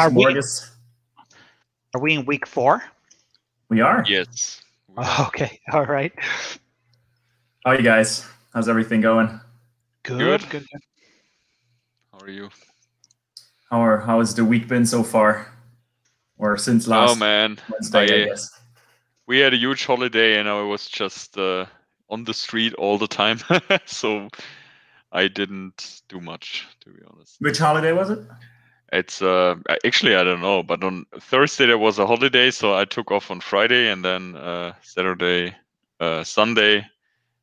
Are Morgus. Are we in week 4? We are. Yes. Oh, okay. All right. How are you guys? How's everything going? Good. How are you? How has the week been so far? Or since last Wednesday, I guess. We had a huge holiday and I was just on the street all the time. So I didn't do much, to be honest. Which holiday was it? It's actually, I don't know, but on Thursday there was a holiday, so I took off on Friday and then Saturday, Sunday,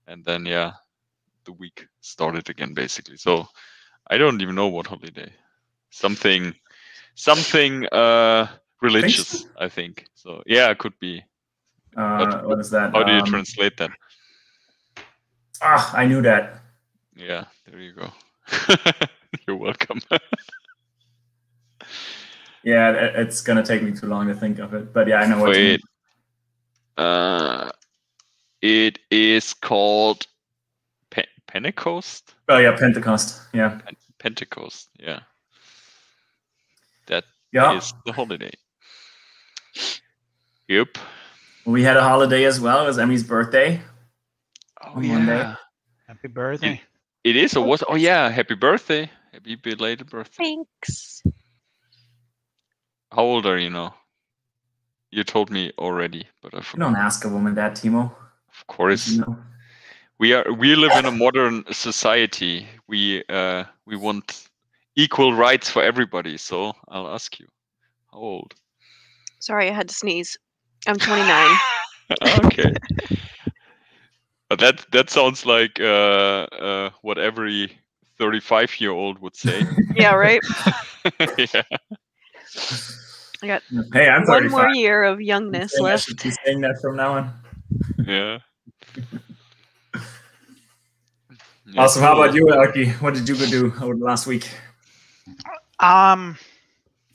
and then the week started again basically. So I don't even know what holiday. Something religious, I think. So yeah, it could be. What is that? How do you translate that? I knew that. Yeah, there you go. You're welcome. Yeah, it's gonna take me too long to think of it, but yeah, I know what you mean. It is called Pentecost. Oh yeah, Pentecost. Yeah. Pentecost. Yeah. That is the holiday. Yep. We had a holiday as well. It was Emmy's birthday. Oh yeah. Monday. Happy birthday. It is or was? Oh yeah. Happy birthday. Happy belated birthday. Thanks. How old are you now? You told me already, but I forgot. You don't ask a woman that, Timo. Of course. You know. We live in a modern society. We want equal rights for everybody. So I'll ask you, how old? Sorry, I had to sneeze. I'm 29. Okay. But that sounds like what every 35-year-old would say. Yeah, right. Yeah. I got I'm 35. One more year of youngness left. I should be saying that from now on. Yeah. Awesome. How about you, Elke? What did you do over the last week?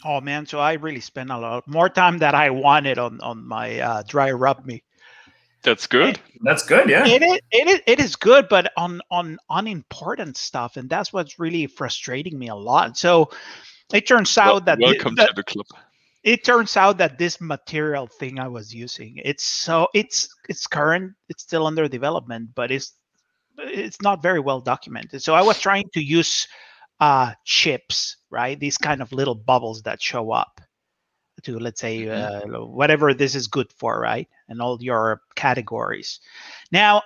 Oh man, so I really spent a lot more time than I wanted on my dry rub me. That's good. That's good, yeah. It is good, but on unimportant stuff, and that's what's really frustrating me a lot. So it turns out that welcome to the club. It turns out that this material thing I was using, it's current, it's still under development, but it's not very well documented. So I was trying to use chips, right? These kind of little bubbles that show up to, let's say, whatever this is good for, right? And all your categories. Now,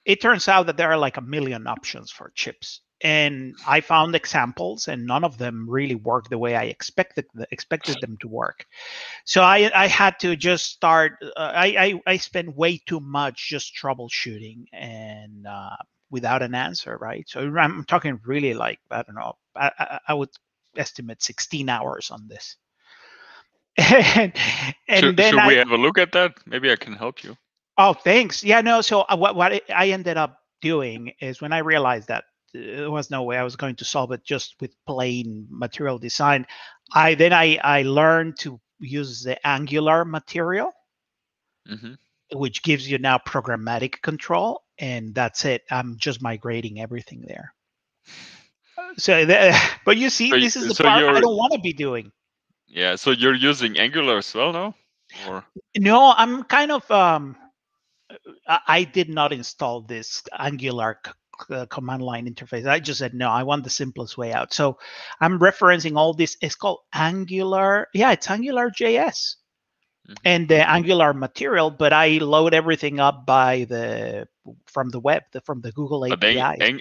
it turns out that there are like a million options for chips. And I found examples, and none of them really work the way I expected them to work. So I had to just start. I spent way too much just troubleshooting and without an answer, right? So I'm talking really like, I don't know. I would estimate 16 hours on this. and should then we have a look at that? Maybe I can help you. Oh, thanks. Yeah, no. So what I ended up doing is, when I realized that there was no way I was going to solve it just with plain material design, I learned to use the Angular material, which gives you now programmatic control, and that's it. I'm just migrating everything there. So, but you see, this is the part I don't want to be doing. Yeah. So you're using Angular as well now, or no? I'm kind of. I did not install this Angular command line interface. I just said, no, I want the simplest way out. So I'm referencing all this. It's called Angular. Yeah, it's Angular JS and the Angular material, but I load everything up from the web, from the Google API.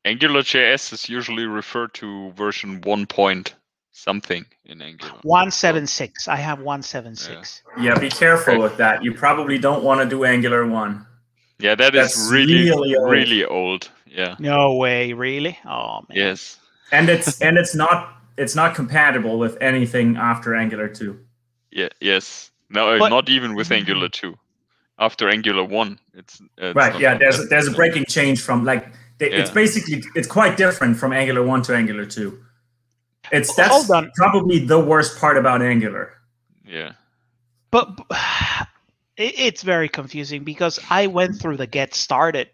Angular JS is usually referred to version 1 point something in Angular. 1.7.6. I have 1.7.6. Yeah, be careful with that. You probably don't want to do Angular 1. Yeah, that's really old. Yeah. No way, really? Oh man. Yes. And it's not compatible with anything after Angular 2. Yeah. Yes. No, not even with Angular 2. After Angular 1, it's right. Yeah. There's a breaking change from it's quite different from Angular 1 to Angular 2. That's probably the worst part about Angular. Yeah. But it's very confusing because I went through the get started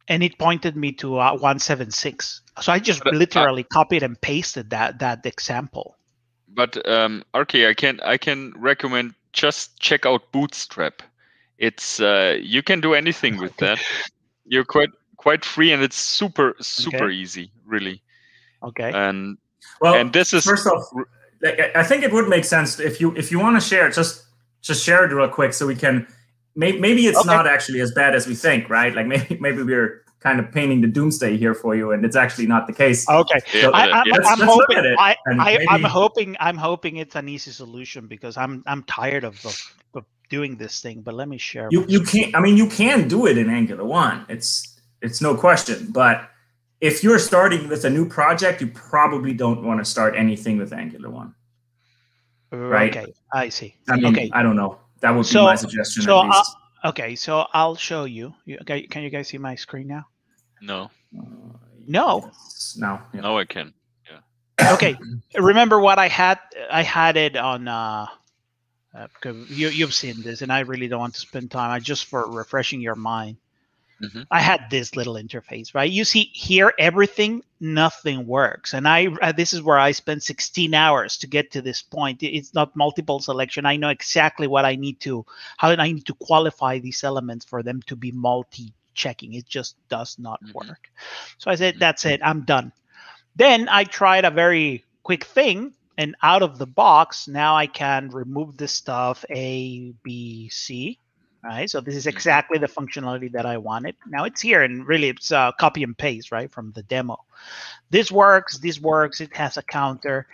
and it pointed me to 1.7.6. So I just literally copied and pasted that example. But RK, I can recommend just check out Bootstrap. It's you can do anything with that. You're quite free, and it's super easy, really. Okay. And this is first off, I think it would make sense if you want to share, just share it real quick so we can. Maybe it's not actually as bad as we think, right? Like maybe we're kind of painting the doomsday here for you, and it's actually not the case. Okay, yeah, I'm hoping it's an easy solution because I'm tired of doing this thing. But let me share. You can't. I mean, you can do it in Angular 1. It's no question. But if you're starting with a new project, you probably don't want to start anything with Angular 1. Right? Okay, I see. I mean, I don't know. That would be my suggestion. So, at least. Okay, so I'll show you. Okay, can you guys see my screen now? No. No. Yes. No. Yeah. No, I can. Yeah. Okay. Remember what I had? I had it on. You've seen this, and I really don't want to spend time. Just for refreshing your mind. Mm-hmm. I had this little interface, right? You see here, everything, nothing works. And this is where I spent 16 hours to get to this point. It's not multiple selection. I know exactly how I need to qualify these elements for them to be multi-checking. It just does not work. So I said, that's it, I'm done. Then I tried a very quick thing, and out of the box, now I can remove this stuff, A, B, C. Right, so this is exactly the functionality that I wanted. Now it's here, and really it's copy and paste, right, from the demo. This works. It has a counter,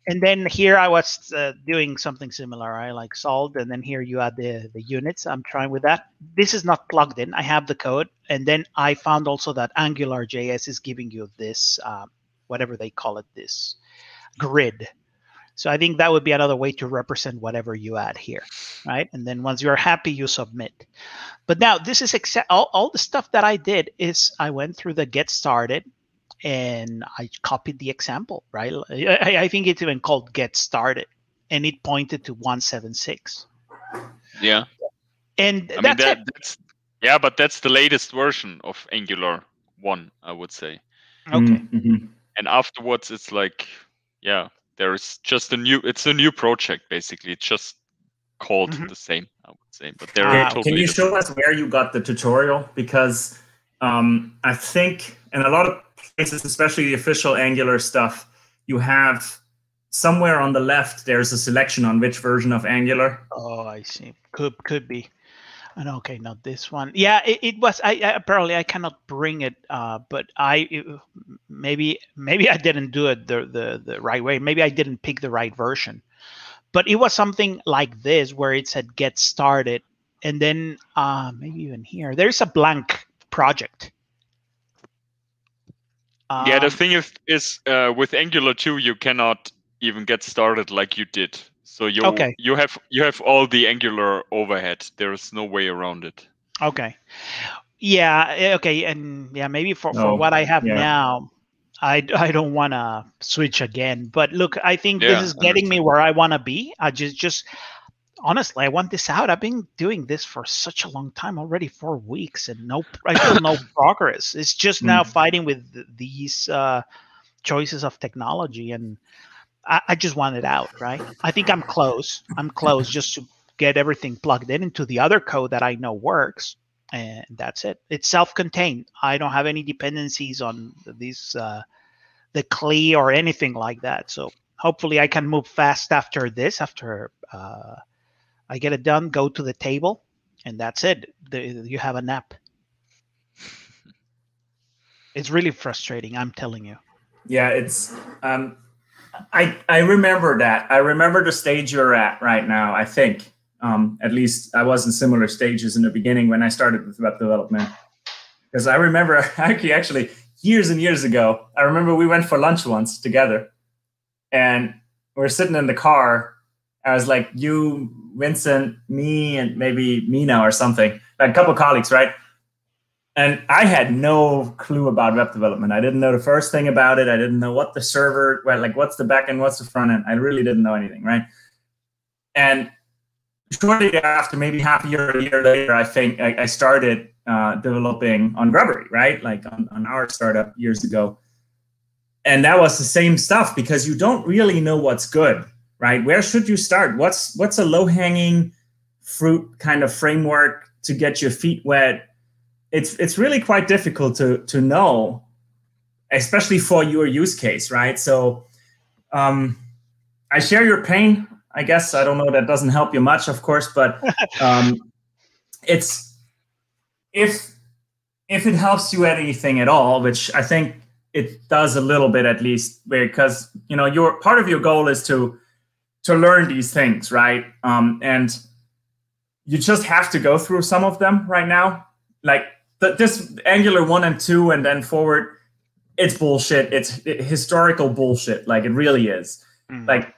and then here I was doing something similar, right, like solved, and then here you add the units. I'm trying with that. This is not plugged in. I have the code, and then I found also that AngularJS is giving you this, whatever they call it, this grid. So I think that would be another way to represent whatever you add here, right? And then once you're happy, you submit. But now this is all the stuff that I did is I went through the get started and I copied the example, right? I think it's even called get started, and it pointed to 176. Yeah. And but that's the latest version of Angular 1, I would say. Okay. Mm-hmm. And afterwards, it's like, there's just it's a new project, basically. It's just called the same, I would say. But totally can you show us where you got the tutorial? Because I think in a lot of places, especially the official Angular stuff, you have somewhere on the left, there's a selection on which version of Angular. Oh, I see. Could be. Okay, not this one. Yeah, it was. I apparently I cannot bring it, but maybe I didn't do it the right way. Maybe I didn't pick the right version. But it was something like this where it said get started, and then maybe even here there's a blank project. The thing is with Angular 2 you cannot even get started like you did. So you have all the Angular overhead. There is no way around it. Okay. Yeah. Okay. And maybe for what I have now, I don't want to switch again. But look, I think this is getting me where I want to be. I just honestly, I want this out. I've been doing this for such a long time already, 4 weeks, and I feel no progress. It's just now fighting with these choices of technology, and I just want it out, right? I think I'm close. Just to get everything plugged into the other code that I know works, and that's it. It's self-contained. I don't have any dependencies on these, the CLI or anything like that. So hopefully I can move fast after this. After I get it done, go to the table, and that's it. You have an app. It's really frustrating, I'm telling you. Yeah, it's. I remember that. I remember the stage you're at right now, I think. At least I was in similar stages in the beginning when I started with web development. Because I remember actually years and years ago, I remember we went for lunch once together. And we were sitting in the car. I was like, you, Vincent, me, and maybe Mina or something. Like a couple of colleagues, right? And I had no clue about web development. I didn't know the first thing about it. I didn't know what the server, what's the back end, what's the front end. I really didn't know anything, right? And shortly after, maybe half a year or a year later, I think I started developing on Grubbery, right? Like on our startup years ago. and that was the same stuff, because you don't really know what's good, right? Where should you start? What's a low-hanging fruit kind of framework to get your feet wet? It's really quite difficult to know, especially for your use case, right? So I share your pain. I guess, I don't know, that doesn't help you much, of course, but it's, if it helps you at anything at all, which I think it does a little bit at least, because, you know, your part of your goal is to learn these things, right? And you just have to go through some of them right now. Like this Angular 1 and 2 and then forward, it's bullshit. It's historical bullshit. Like, it really is. Like,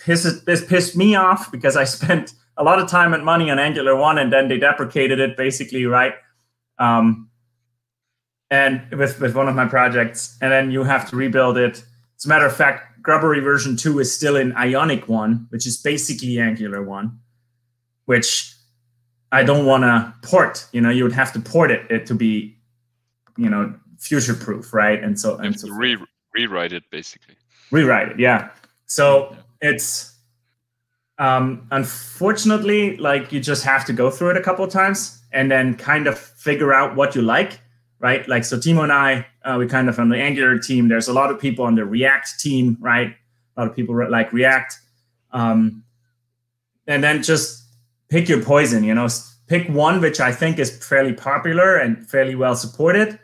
this pissed me off because I spent a lot of time and money on Angular 1 and then they deprecated it basically, right? And with one of my projects, and then you have to rebuild it. As a matter of fact, Grubbery version 2 is still in Ionic 1, which is basically Angular 1, which I don't want to port. You know, you would have to port it to be, you know, future-proof, right? And so rewrite it basically. Rewrite it, yeah. So it's unfortunately, like, you just have to go through it a couple of times and then kind of figure out what you like, right? Like, so Timo and I, we kind of on the Angular team. There's a lot of people on the React team, right? A lot of people like React, and then just pick your poison. You know, pick one which I think is fairly popular and fairly well supported,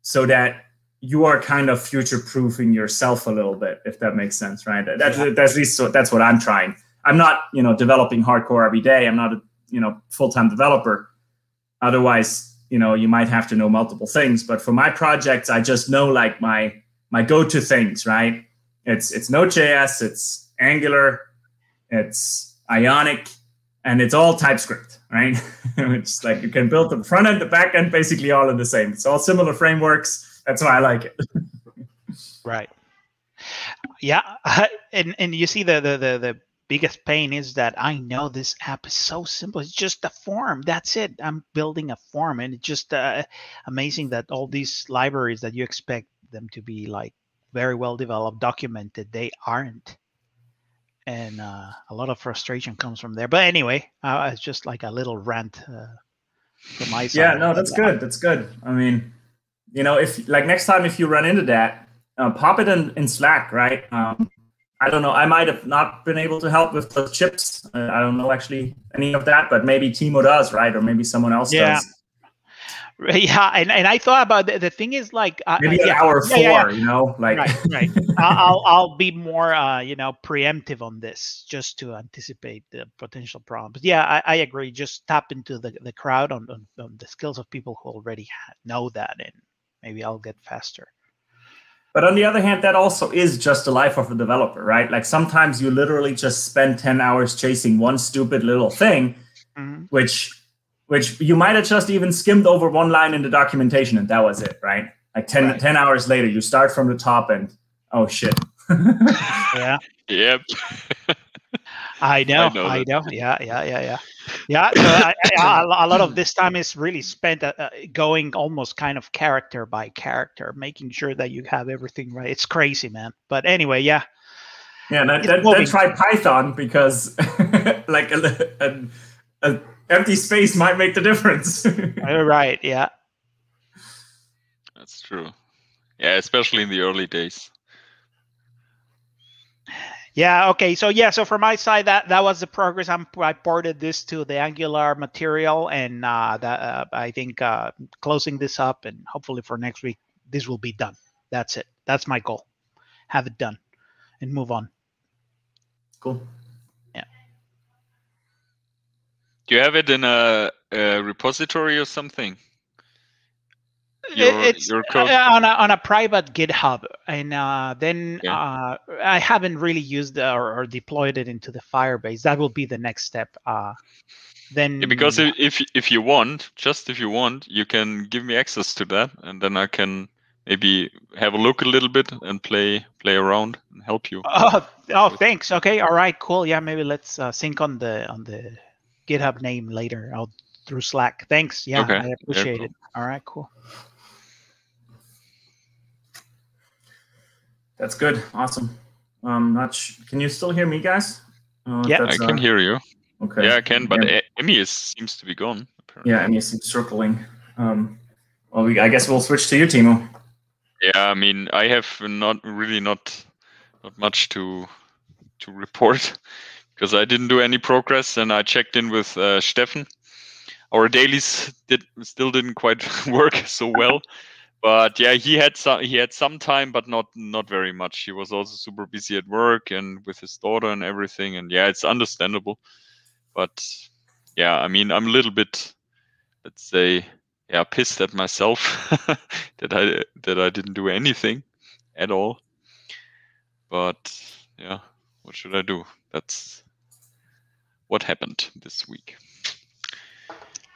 so that you are kind of future-proofing yourself a little bit, if that makes sense, right? That's at least that's what I'm trying. I'm not, you know, developing hardcore every day. I'm not a, you know, full-time developer. Otherwise, you know, you might have to know multiple things. But for my projects, I just know, like, my go-to things, right? It's Node.js, it's Angular, it's Ionic, and it's all TypeScript, right? It's like you can build the front end, the back end, basically all in the same. It's all similar frameworks. That's why I like it. Right. Yeah, and you see the biggest pain is that I know this app is so simple. It's just a form. That's it. I'm building a form, and it's just amazing that all these libraries that you expect them to be like very well developed, documented, they aren't. And a lot of frustration comes from there. But anyway, it's just like a little rant from my side. Yeah, no, that's good. That's good. I mean, you know, if like next time if you run into that, pop it in Slack, right? I don't know. I might have not been able to help with the chips. I don't know actually any of that, but maybe Timo does, right? Or maybe someone else does. Yeah, and I thought about the thing is like maybe hour 4, you know, like right. I'll be more you know, preemptive on this just to anticipate the potential problem. But yeah, I agree. Just tap into the crowd on the skills of people who already know that, and maybe I'll get faster. But on the other hand, that also is just the life of a developer, right? Like sometimes you literally just spend 10 hours chasing one stupid little thing, which you might have just even skimmed over one line in the documentation and that was it, right? Like 10 Hours later, you start from the top and, oh, shit. Yeah. Yep. I know. Yeah. Yeah, so a lot of this time is really spent going almost kind of character by character, making sure that you have everything right. It's crazy, man. But anyway, yeah. Yeah, then try Python because like an empty space might make the difference. Right, yeah. That's true. Yeah, especially in the early days. Yeah, okay. So from my side, that was the progress. I ported this to the Angular material, and I think closing this up, and hopefully for next week, this will be done. That's it. That's my goal. Have it done and move on. Cool. Yeah. Do you have it in a repository or something? It's your code on a private GitHub, and then I haven't really used or deployed it into the Firebase. That will be the next step. Then because if you want, you can give me access to that, and then I can maybe have a look a little bit and play around and help you. Oh, thanks. Okay, all right, cool. Yeah, maybe let's sync on the GitHub name later. Through Slack. Thanks. Yeah, okay. I appreciate it. All right, cool. That's good. Awesome. Can you still hear me, guys? Yeah. I can hear you. Okay. Yeah, I can, but Yeah, Emmy seems to be gone. Apparently. yeah, Emmy seems circling. I guess we'll switch to you, Timo. Yeah, I mean, I have not much to report because I didn't do any progress, and I checked in with Steffen. Our dailies still didn't quite work so well, but yeah, he had some time, but not very much. He was also super busy at work and with his daughter and everything, and yeah, it's understandable. But yeah, I mean, I'm a little bit, let's say, yeah, pissed at myself that I didn't do anything at all. But yeah, what should I do? That's what happened this week.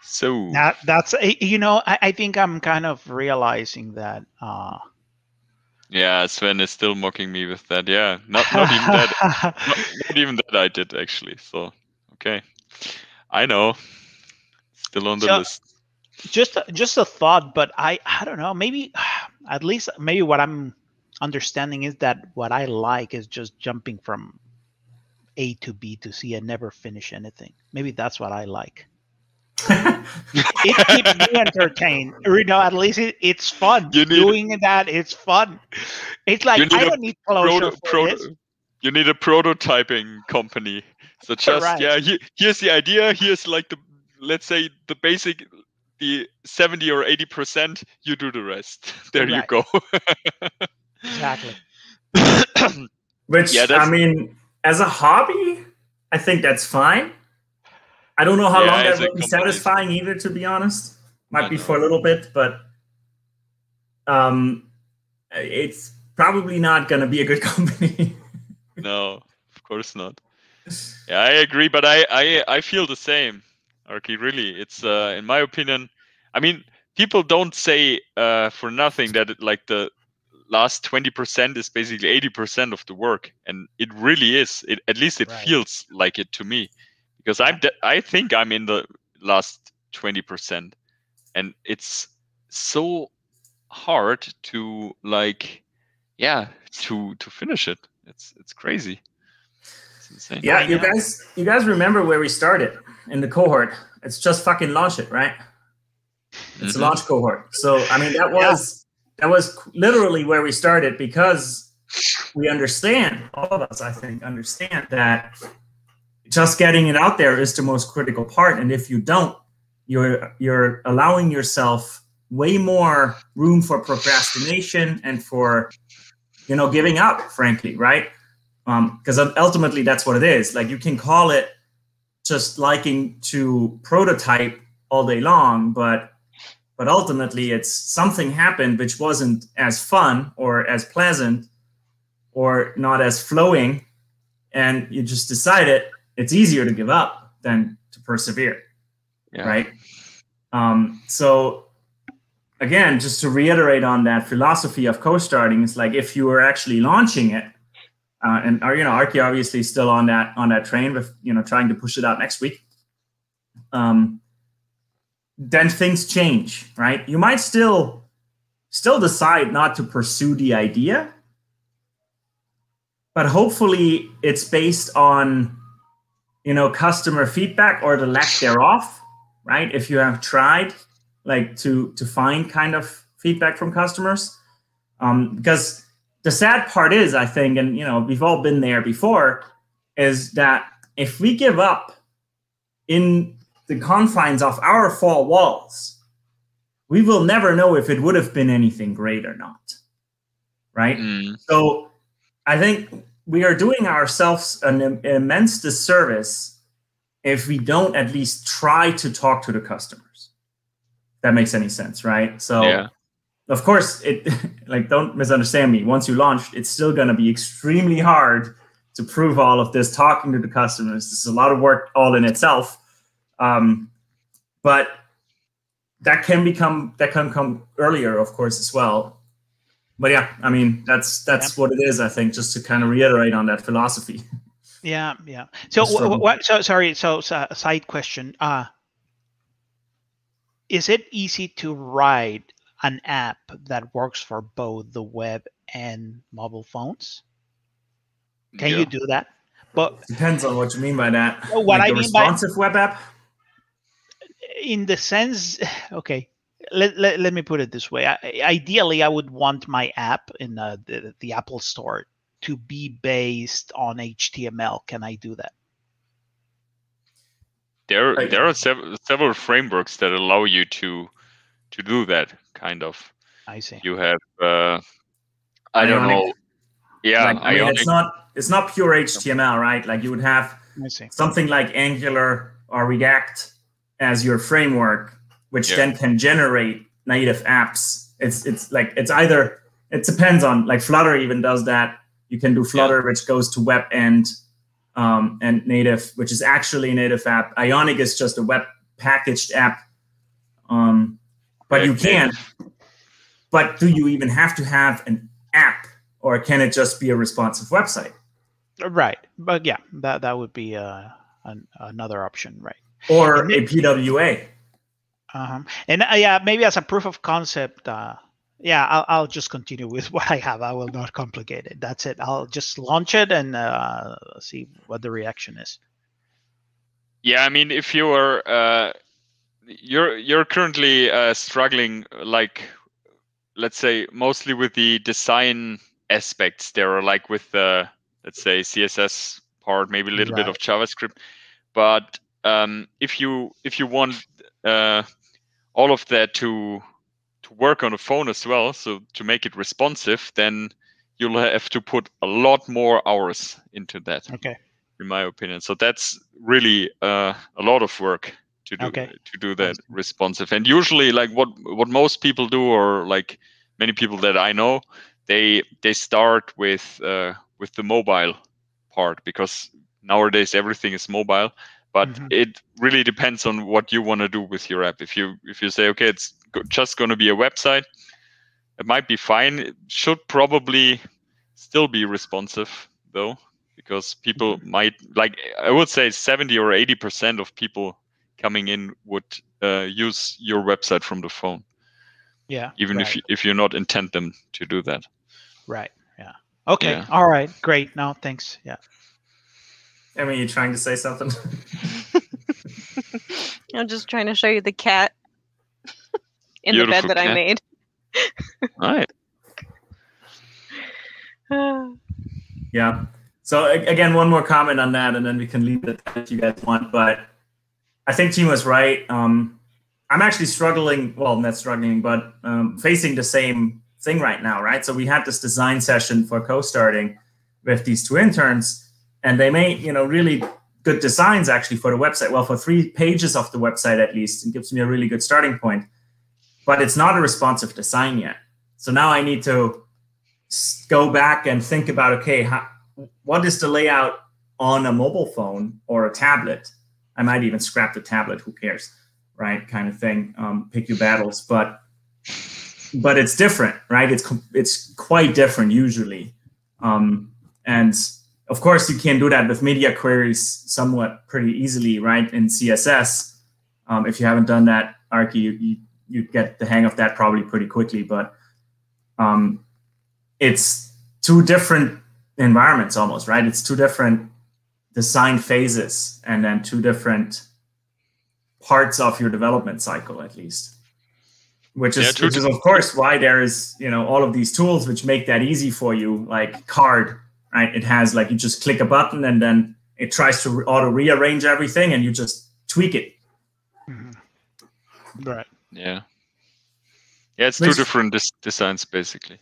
So That's I think I'm kind of realizing that. Yeah, Sven is still mocking me with that. Yeah, not even that. Not even that I did actually. So okay, I know. Still on the list. Just a thought, but I don't know. Maybe at least maybe what I'm understanding is that what I like is just jumping from A to B to C and never finish anything. Maybe that's what I like. It keeps me entertained. At least it's fun. Doing that, it's fun. It's like I don't need closure for this. You need a prototyping company. So just right. Here's the idea. Here's like let's say the basic, the 70 or 80%. You do the rest. There right. You go. Exactly. Which I mean, as a hobby, I think that's fine. I don't know how long that would be satisfying either, to be honest. Might be for a little bit, but it's probably not going to be a good company. No, of course not. Yeah, I agree, but I feel the same, Arki. Really, it's in my opinion. I mean, people don't say for nothing that like the last 20% is basically 80% of the work, and it really is. At least it feels like it to me. Because I think I'm in the last 20%, and it's so hard to to finish it. It's crazy. It's insane. Yeah, you guys remember where we started in the cohort? It's just fucking launch it, right? It's a launch cohort. So I mean that was literally where we started, because we understand, all of us I think understand that just getting it out there is the most critical part, and if you don't, you're allowing yourself way more room for procrastination and for giving up, frankly, right? Because ultimately that's what it is. Like, you can call it just liking to prototype all day long, but ultimately it's something happened which wasn't as fun or as pleasant or not as flowing, and you just decided it's easier to give up than to persevere, right? So again, just to reiterate on that philosophy of co-starting, it's like if you were actually launching it, and Arki obviously still on that train with trying to push it out next week, then things change, right? You might still decide not to pursue the idea, but hopefully it's based on customer feedback or the lack thereof, right? If you have tried to find kind of feedback from customers, because the sad part is, I think, and we've all been there before, is that if we give up in the confines of our four walls, we will never know if it would have been anything great or not, right? So I think we are doing ourselves an immense disservice if we don't at least try to talk to the customers. If that makes any sense, right? So, of course, don't misunderstand me. Once you launched, it's still going to be extremely hard to prove all of this, talking to the customers. This is a lot of work all in itself. But that can come earlier, of course, as well. But yeah, I mean, that's what it is, I think, just to kind of reiterate on that philosophy. Yeah. So side question. Is it easy to write an app that works for both the web and mobile phones. Can you do that? But depends on what you mean by that. what like I a mean responsive web app. in the sense, okay, let me put it this way. Ideally, I would want my app in the Apple Store to be based on HTML. Can I do that? There are several frameworks that allow you to do that kind of. I see. You have I don't know. Yeah, like, I mean, it's not pure HTML, right? Like you would have something like Angular or React as your framework, which then can generate native apps. It's like it depends on, like Flutter even does that. You can do Flutter, which goes to web and native, which is actually a native app. Ionic is just a web packaged app. But you can. But do you even have to have an app, or can it just be a responsive website? Right. But yeah, that would be another option, right? Or a PWA. And maybe as a proof of concept, I'll just continue with what I have. I will not complicate it. That's it. I'll just launch it and see what the reaction is. Yeah, I mean, if you are you're currently struggling, like, let's say, mostly with the design aspects there, or like with the, let's say, CSS part, maybe a little bit of JavaScript. But if you want all of that to work on a phone as well, so to make it responsive, then you'll have to put a lot more hours into that. Okay. In my opinion, so that's really a lot of work to do that responsive. And usually, like what most people do, or like many people that I know, they start with the mobile part, because nowadays everything is mobile. But it really depends on what you want to do with your app. If you say, okay, it's just going to be a website, it might be fine. It should probably still be responsive though, because people might, like, I would say 70 or 80% of people coming in would use your website from the phone. Yeah. Even if you not intend them to do that. Right. Yeah. Okay. Yeah. All right. Great. No, thanks. Yeah. I mean, you trying to say something? I'm just trying to show you the cat in the bed that I made. All right. Yeah. So again, one more comment on that, and then we can leave it if you guys want. But I think Timo's right. I'm actually struggling. Well, not struggling, but facing the same thing right now, right? So we had this design session for co-starting with these two interns, and they made, really good designs actually for the website. Well, for 3 pages of the website at least, it gives me a really good starting point. But it's not a responsive design yet. So now I need to go back and think about, okay, what is the layout on a mobile phone or a tablet? I might even scrap the tablet, who cares, right? Kind of thing. Pick your battles, but it's different, right? It's quite different usually. And of course, you can do that with media queries somewhat pretty easily, right? In CSS. If you haven't done that, Arki, you get the hang of that probably pretty quickly, but it's 2 different environments almost, right? It's 2 different design phases, and then 2 different parts of your development cycle, at least. Which is of course why there is, all of these tools which make that easy for you, like Card, right? It has, like, you just click a button and then it tries to auto rearrange everything, and you just tweak it. Right. Yeah. Yeah, it's 2 different designs basically.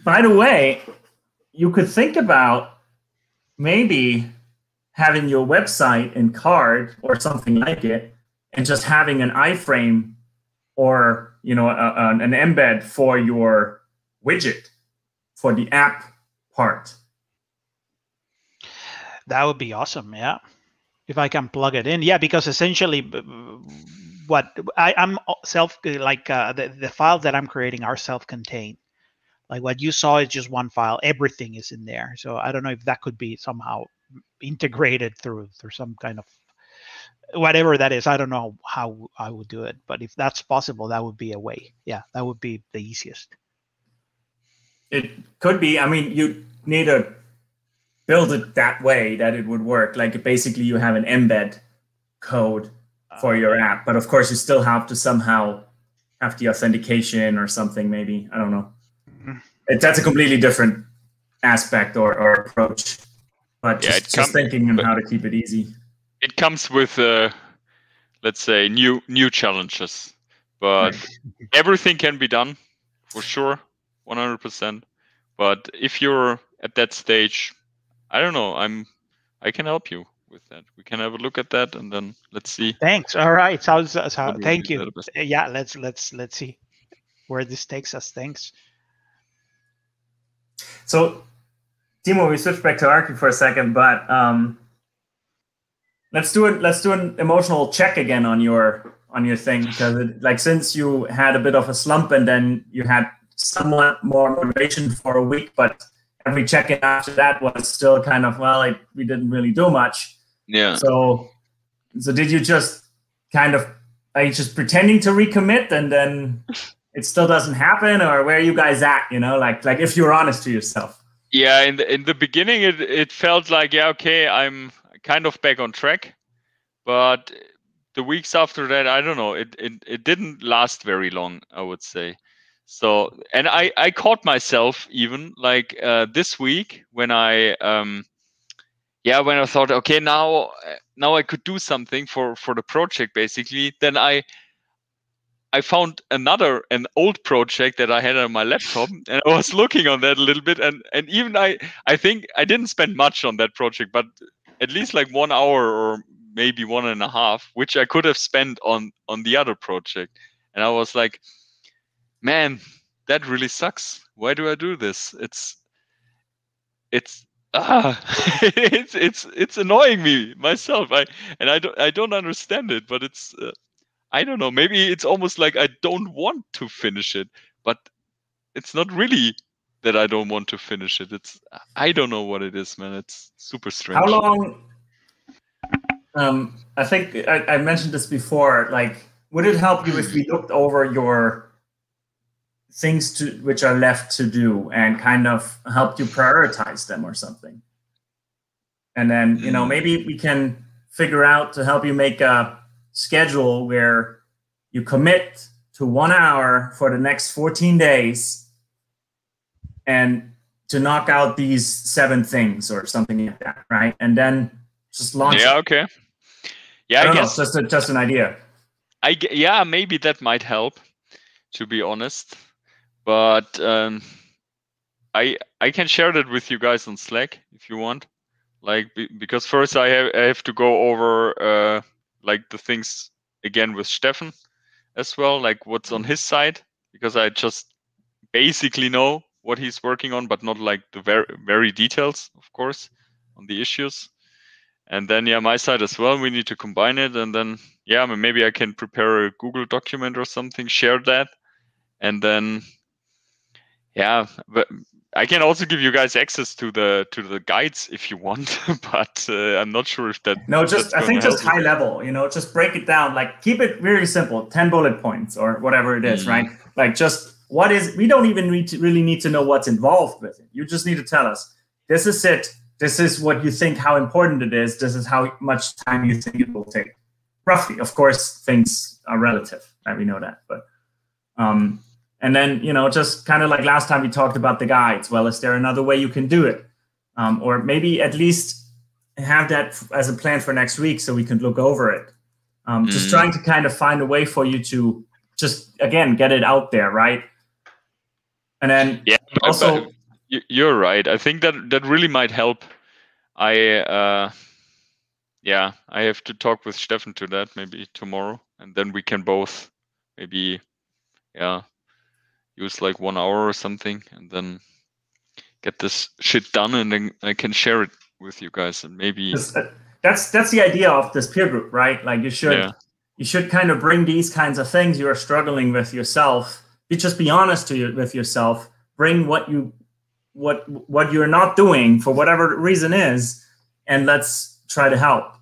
By the way, you could think about maybe having your website in Card or something like it, and just having an iframe or an embed for your widget for the app part. That would be awesome. Yeah, if I can plug it in. Yeah, because essentially, what I'm the files that I'm creating are self-contained. Like what you saw is just one file. Everything is in there. So I don't know if that could be somehow integrated through some kind of whatever that is. I don't know how I would do it, but if that's possible, that would be a way. Yeah, that would be the easiest. It could be. I mean, you need to build it that way that it would work. Like basically you have an embed code for your app, but of course you still have to somehow have the authentication or something, maybe. I don't know. That's a completely different aspect or approach. But just thinking on how to keep it easy. It comes with, let's say, new challenges. But everything can be done, for sure, 100%. But if you're at that stage, I don't know, I can help you with that. We can have a look at that, and then let's see. Thanks. All right. Thank you. Yeah, let's see where this takes us. Thanks. So, Timo, we switch back to Arki for a second, but let's do an emotional check again on your thing, because since you had a bit of a slump and then you had somewhat more motivation for a week, but every check-in after that was still kind of, we didn't really do much. Yeah. So did you just are you just pretending to recommit and then it still doesn't happen, or where are you guys at? Like if you're honest to yourself. Yeah, in the beginning it felt like, okay, I'm kind of back on track, but the weeks after that, I don't know, it didn't last very long, I would say. So, and I caught myself even like this week when I thought, okay, now I could do something for the project basically. Then I found an old project that I had on my laptop, and I was looking on that a little bit, and even I think I didn't spend much on that project, but at least like 1 hour or maybe 1.5, which I could have spent on the other project. And I was like, man, that really sucks. Why do I do this? It's annoying me myself. I don't understand it, but it's I don't know. Maybe it's almost like I don't want to finish it, but it's not really that I don't want to finish it. I don't know what it is, man. It's super strange. How long? I think I mentioned this before. Like, would it help you if we looked over your things which are left to do and kind of helped you prioritize them or something? And then, maybe we can figure out to help you make a schedule where you commit to 1 hour for the next 14 days and to knock out these 7 things or something like that, right? And then just launch it. Okay. Yeah, I guess know, just an idea. Maybe that might help, to be honest. But I can share that with you guys on Slack if you want. Like, because first I have to go over like the things again with Steffen as well, like what's on his side, because I just basically know what he's working on, but not like the very details, of course, on the issues. And then my side as well, we need to combine it, and then maybe I can prepare a Google document or something, share that, and then but I can also give you guys access to the guides if you want, but I'm not sure if that. No, I think just high level. Just break it down. Like, keep it really simple. 10 bullet points or whatever it is, right? Like, just what is. We don't even really need to know what's involved with it. You just need to tell us, this is it. This is what you think, how important it is. This is how much time you think it will take. Roughly, of course, things are relative, right? We know that, but. And then, just kind of like last time we talked about the guides. Well, is there another way you can do it? Or maybe at least have that as a plan for next week so we can look over it. Just trying to kind of find a way for you to just, again, get it out there, right? And then also... But you're right. I think that really might help. I have to talk with Steffen to that maybe tomorrow. And then we can both maybe, use like 1 hour or something, and then get this shit done, and then I can share it with you guys, and maybe that's the idea of this peer group, right? Like, you should kind of bring these kinds of things you are struggling with yourself. Just be honest with yourself. Bring what you're not doing for whatever reason is, and let's try to help.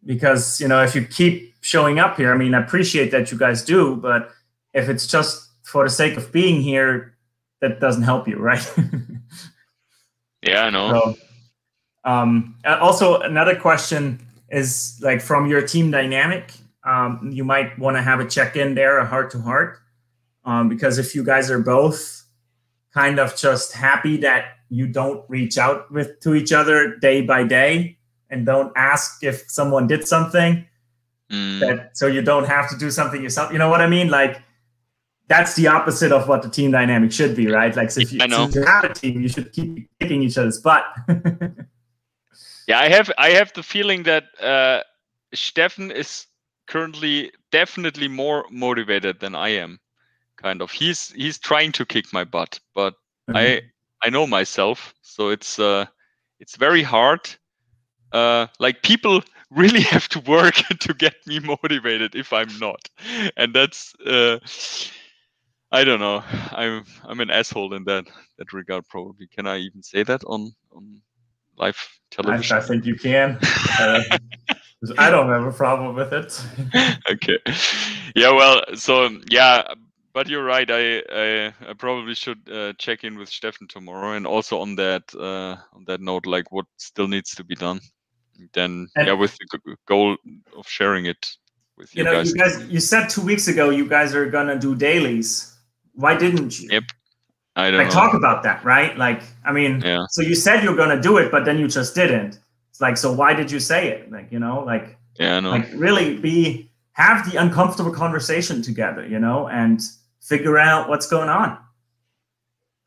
Because if you keep showing up here, I appreciate that you guys do, but if it's just for the sake of being here, that doesn't help you, right? Yeah, I know. So, also another question is like from your team dynamic, you might want to have a check-in there, a heart-to-heart, because if you guys are both kind of just happy that you don't reach out to each other day by day and don't ask if someone did something, so you don't have to do something yourself. You know what I mean? Like, that's the opposite of what the team dynamic should be, right? Like, so if you have a team, you should keep kicking each other's butt. Yeah, I have the feeling that Steffen is currently definitely more motivated than I am. Kind of, he's trying to kick my butt, but I know myself, so it's very hard. Like, people really have to work to get me motivated if I'm not, and that's I don't know. I'm an asshole in that regard. Probably. Can I even say that on live television? I think you can. I don't have a problem with it. Okay. Yeah. Well. So yeah. But you're right. I probably should check in with Steffen tomorrow, and also on that note, like what still needs to be done. Then with the goal of sharing it with you guys. You said 2 weeks ago you guys are gonna do dailies. Why didn't you? Yep. I don't know. Talk about that, right? Like, I mean, so you said you're gonna do it, but then you just didn't. It's like, so why did you say it? Like, like, yeah, I know. Like, really have the uncomfortable conversation together, and figure out what's going on.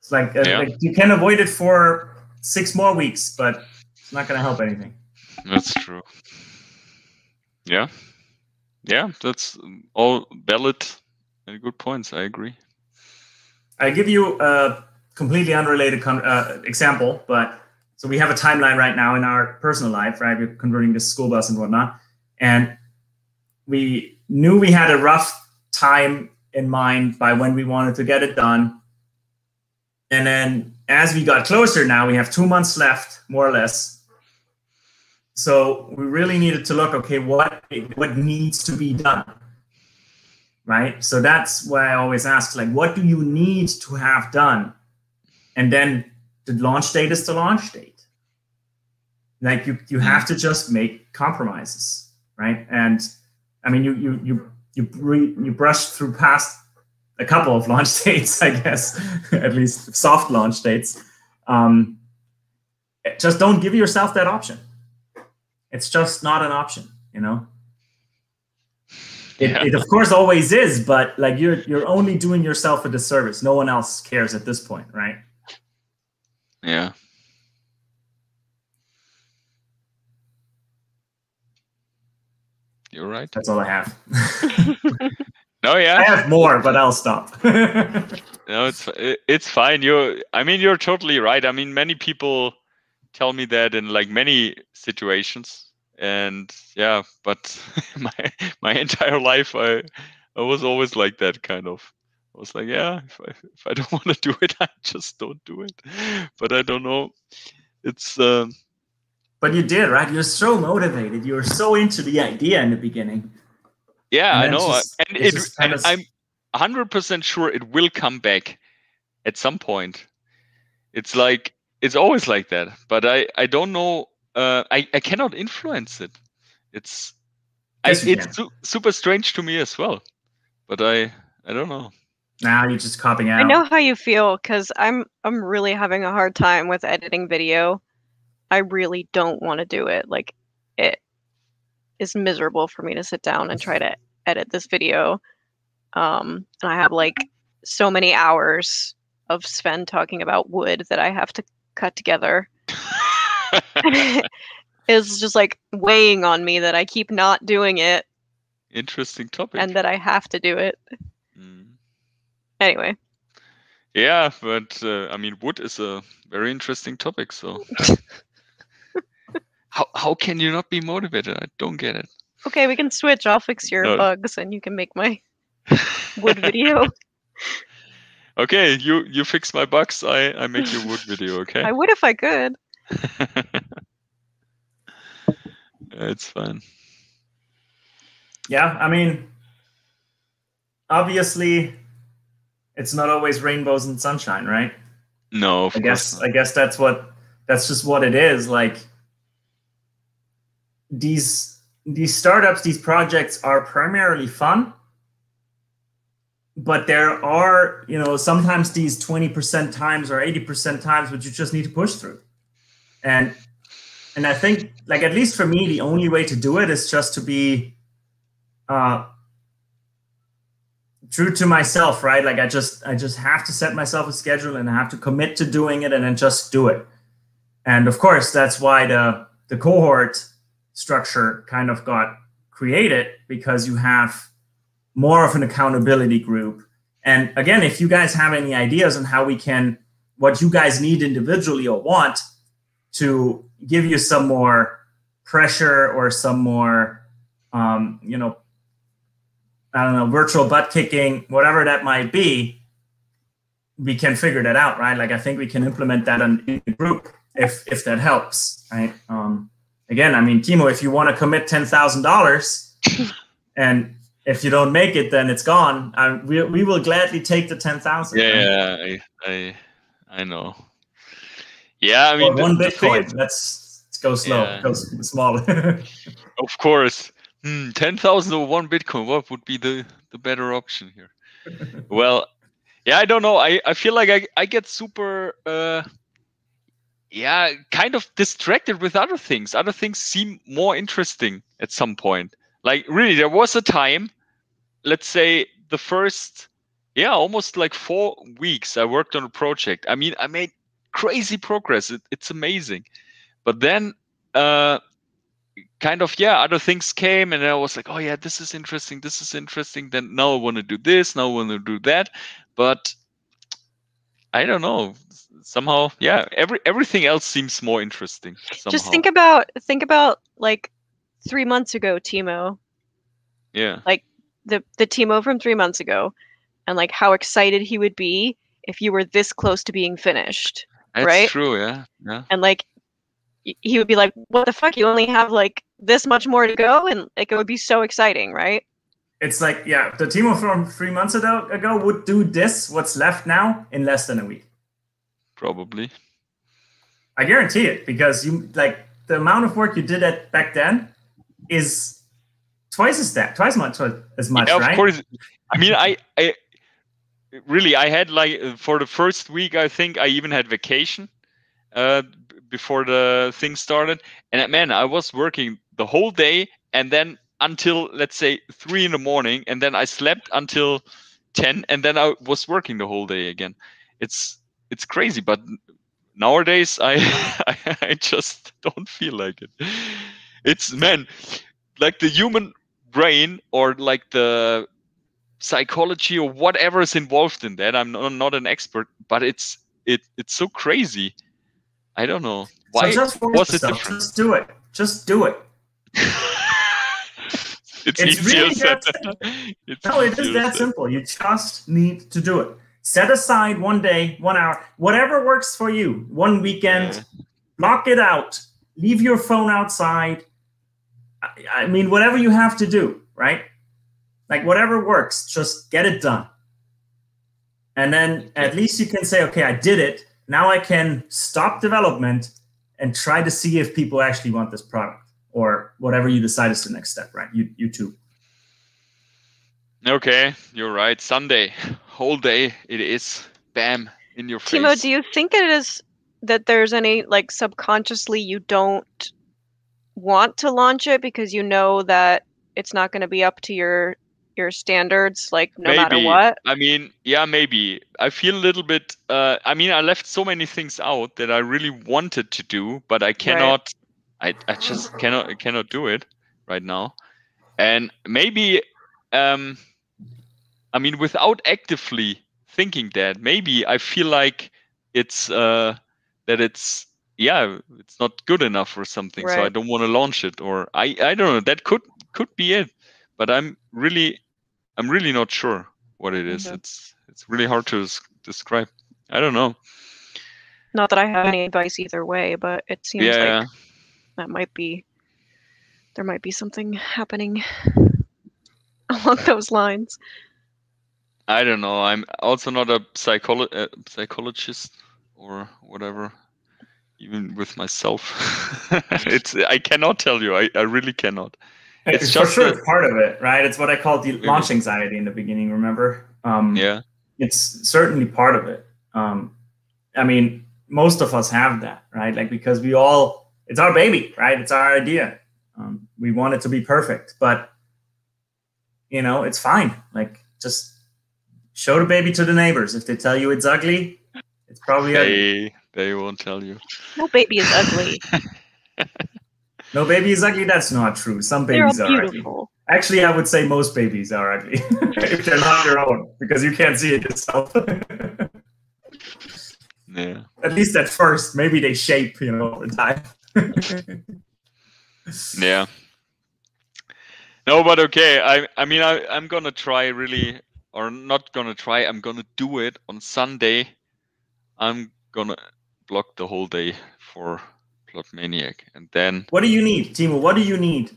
It's like, like you can avoid it for 6 more weeks, but it's not gonna help anything. That's true. Yeah. Yeah, that's all valid and good points. I agree. I give you a completely unrelated example, but so we have a timeline right now in our personal life, right? We're converting this school bus and whatnot. And we knew we had a rough time in mind by when we wanted to get it done. And then as we got closer now, we have 2 months left, more or less. So we really needed to look, okay, what needs to be done? Right? So that's why I always ask, like, what do you need to have done? And then the launch date is the launch date. Like, you have to just make compromises, right? And I mean, you brushed through past a couple of launch dates, I guess, at least soft launch dates. Just don't give yourself that option. It's just not an option, It of course always is, but like you're only doing yourself a disservice. No one else cares at this point, right? Yeah. You're right. That's all I have. No, yeah. I have more, but I'll stop. No, it's fine. You're totally right. I mean, many people tell me that in like many situations, and yeah, but my entire life I was always like that, kind of. I was like, yeah, if I don't want to do it, I just don't do it. But I don't know. It's But you did, right? You're so motivated. You were so into the idea in the beginning. Yeah, I know. And I'm 100% sure it will come back at some point. It's like, it's always like that. But I don't know. I cannot influence it. It's super strange to me as well. But I don't know. Now you're just copying out. I know how you feel, because I'm really having a hard time with editing video. I really don't want to do it. Like, it is miserable for me to sit down and try to edit this video. And I have like so many hours of Sven talking about wood that I have to cut together. It's just like weighing on me that I keep not doing it. Interesting topic. And that I have to do it. Anyway. Yeah, but I mean, wood is a very interesting topic. So how can you not be motivated? I don't get it. Okay, we can switch. I'll fix your bugs, and you can make my wood video. Okay, you fix my bugs. I make your wood video. Okay. I would if I could. It's fine. Yeah, I mean, obviously, it's not always rainbows and sunshine, right? No, of course not. I guess that's just what it is. Like these startups, these projects are primarily fun, but there are, sometimes these 20% times or 80% times which you just need to push through. And I think, like, at least for me, the only way to do it is just to be true to myself, right? Like I just have to set myself a schedule and I have to commit to doing it and then just do it. And of course, that's why the cohort structure kind of got created, because you have more of an accountability group. And again, if you guys have any ideas on what you guys need individually or want to give you some more pressure or some more, I don't know, virtual butt kicking, whatever that might be, we can figure that out, right? Like I think we can implement that in the group if that helps, right? Again, I mean, Timo, if you want to commit $10,000 and if you don't make it, then it's gone. We will gladly take the 10,000. Yeah, right? I know. Yeah, I mean, one Bitcoin. Let's go slow. Yeah. Go small. Of course. 10,000 or one Bitcoin. What would be the better option here? Well, yeah, I don't know. I feel like I get super, kind of distracted with other things. Other things seem more interesting at some point. Like really, there was a time, let's say the first, almost like 4 weeks I worked on a project. I mean, I made crazy progress. It's amazing. But then kind of, other things came and I was like, oh yeah, this is interesting. Then now I want to do this. Now I want to do that. But I don't know. Somehow, everything else seems more interesting. Somehow. Just think about like 3 months ago, Timo. Yeah. Like the Timo from 3 months ago, and like how excited he would be if you were this close to being finished. That's right? true, yeah. And like he would be like, what the fuck? You only have like this much more to go, and like it would be so exciting, right? It's like, the Timo from 3 months ago would do what's left now, in less than a week. Probably. I guarantee it, because the amount of work you did back then is twice as much, yeah, right? Of course. I mean, I really, I had like for the first week, I think I even had vacation before the thing started. And man, I was working the whole day and then until, let's say, 3 a.m. And then I slept until 10 and then I was working the whole day again. It's crazy, but nowadays I just don't feel like it. It's, man, like the human brain or like the psychology or whatever is involved in that. I'm not an expert, but it's so crazy. I don't know why. So just force yourself. Just do it. Just do it. It's easier really said. No, it is that simple. You just need to do it. Set aside 1 day, 1 hour, whatever works for you. One weekend, block it out. Leave your phone outside. I mean, whatever you have to do, right? Like whatever works, just get it done. And then at least you can say, okay, I did it. Now I can stop development and try to see if people actually want this product or whatever you decide is the next step, right? You too. Okay, you're right. Sunday, whole day it is. Bam, in your face. Timo, do you think it is that there's any, like, subconsciously you don't want to launch it because you know that it's not going to be up to your standards, like, no matter what? I mean, yeah, maybe. I feel a little bit, I mean, I left so many things out that I really wanted to do, but I cannot, right. I just cannot do it right now. And maybe, I mean, without actively thinking that, maybe I feel like it's, that it's not good enough or something. Right. So I don't want to launch it, or I don't know, that could be it, but I'm really not sure what it is. Mm-hmm. It's really hard to describe. I don't know. Not that I have any advice either way, but it seems like there might be something happening along those lines. I don't know. I'm also not a psychologist or whatever. Even with myself, I cannot tell you. I really cannot. It's For just sure, it's part of it, right? It's what I called the launch anxiety in the beginning. Remember? Yeah. It's certainly part of it. I mean, most of us have that, right? Like, because it's our baby, right? It's our idea. We want it to be perfect, but it's fine. Like, just show the baby to the neighbors. If they tell you it's ugly, it's probably ugly. They won't tell you. No baby is ugly. No baby is ugly. That's not true. Some babies are beautiful. Ugly. Actually, I would say most babies are ugly if they're not your own, because you can't see it yourself. Yeah. At least at first, maybe they shape, over time. Yeah. No, but okay. I mean, I'm gonna try really, or not gonna try. I'm gonna do it on Sunday. I'm gonna block the whole day for Plot Maniac, and then. What do you need, Timo? What do you need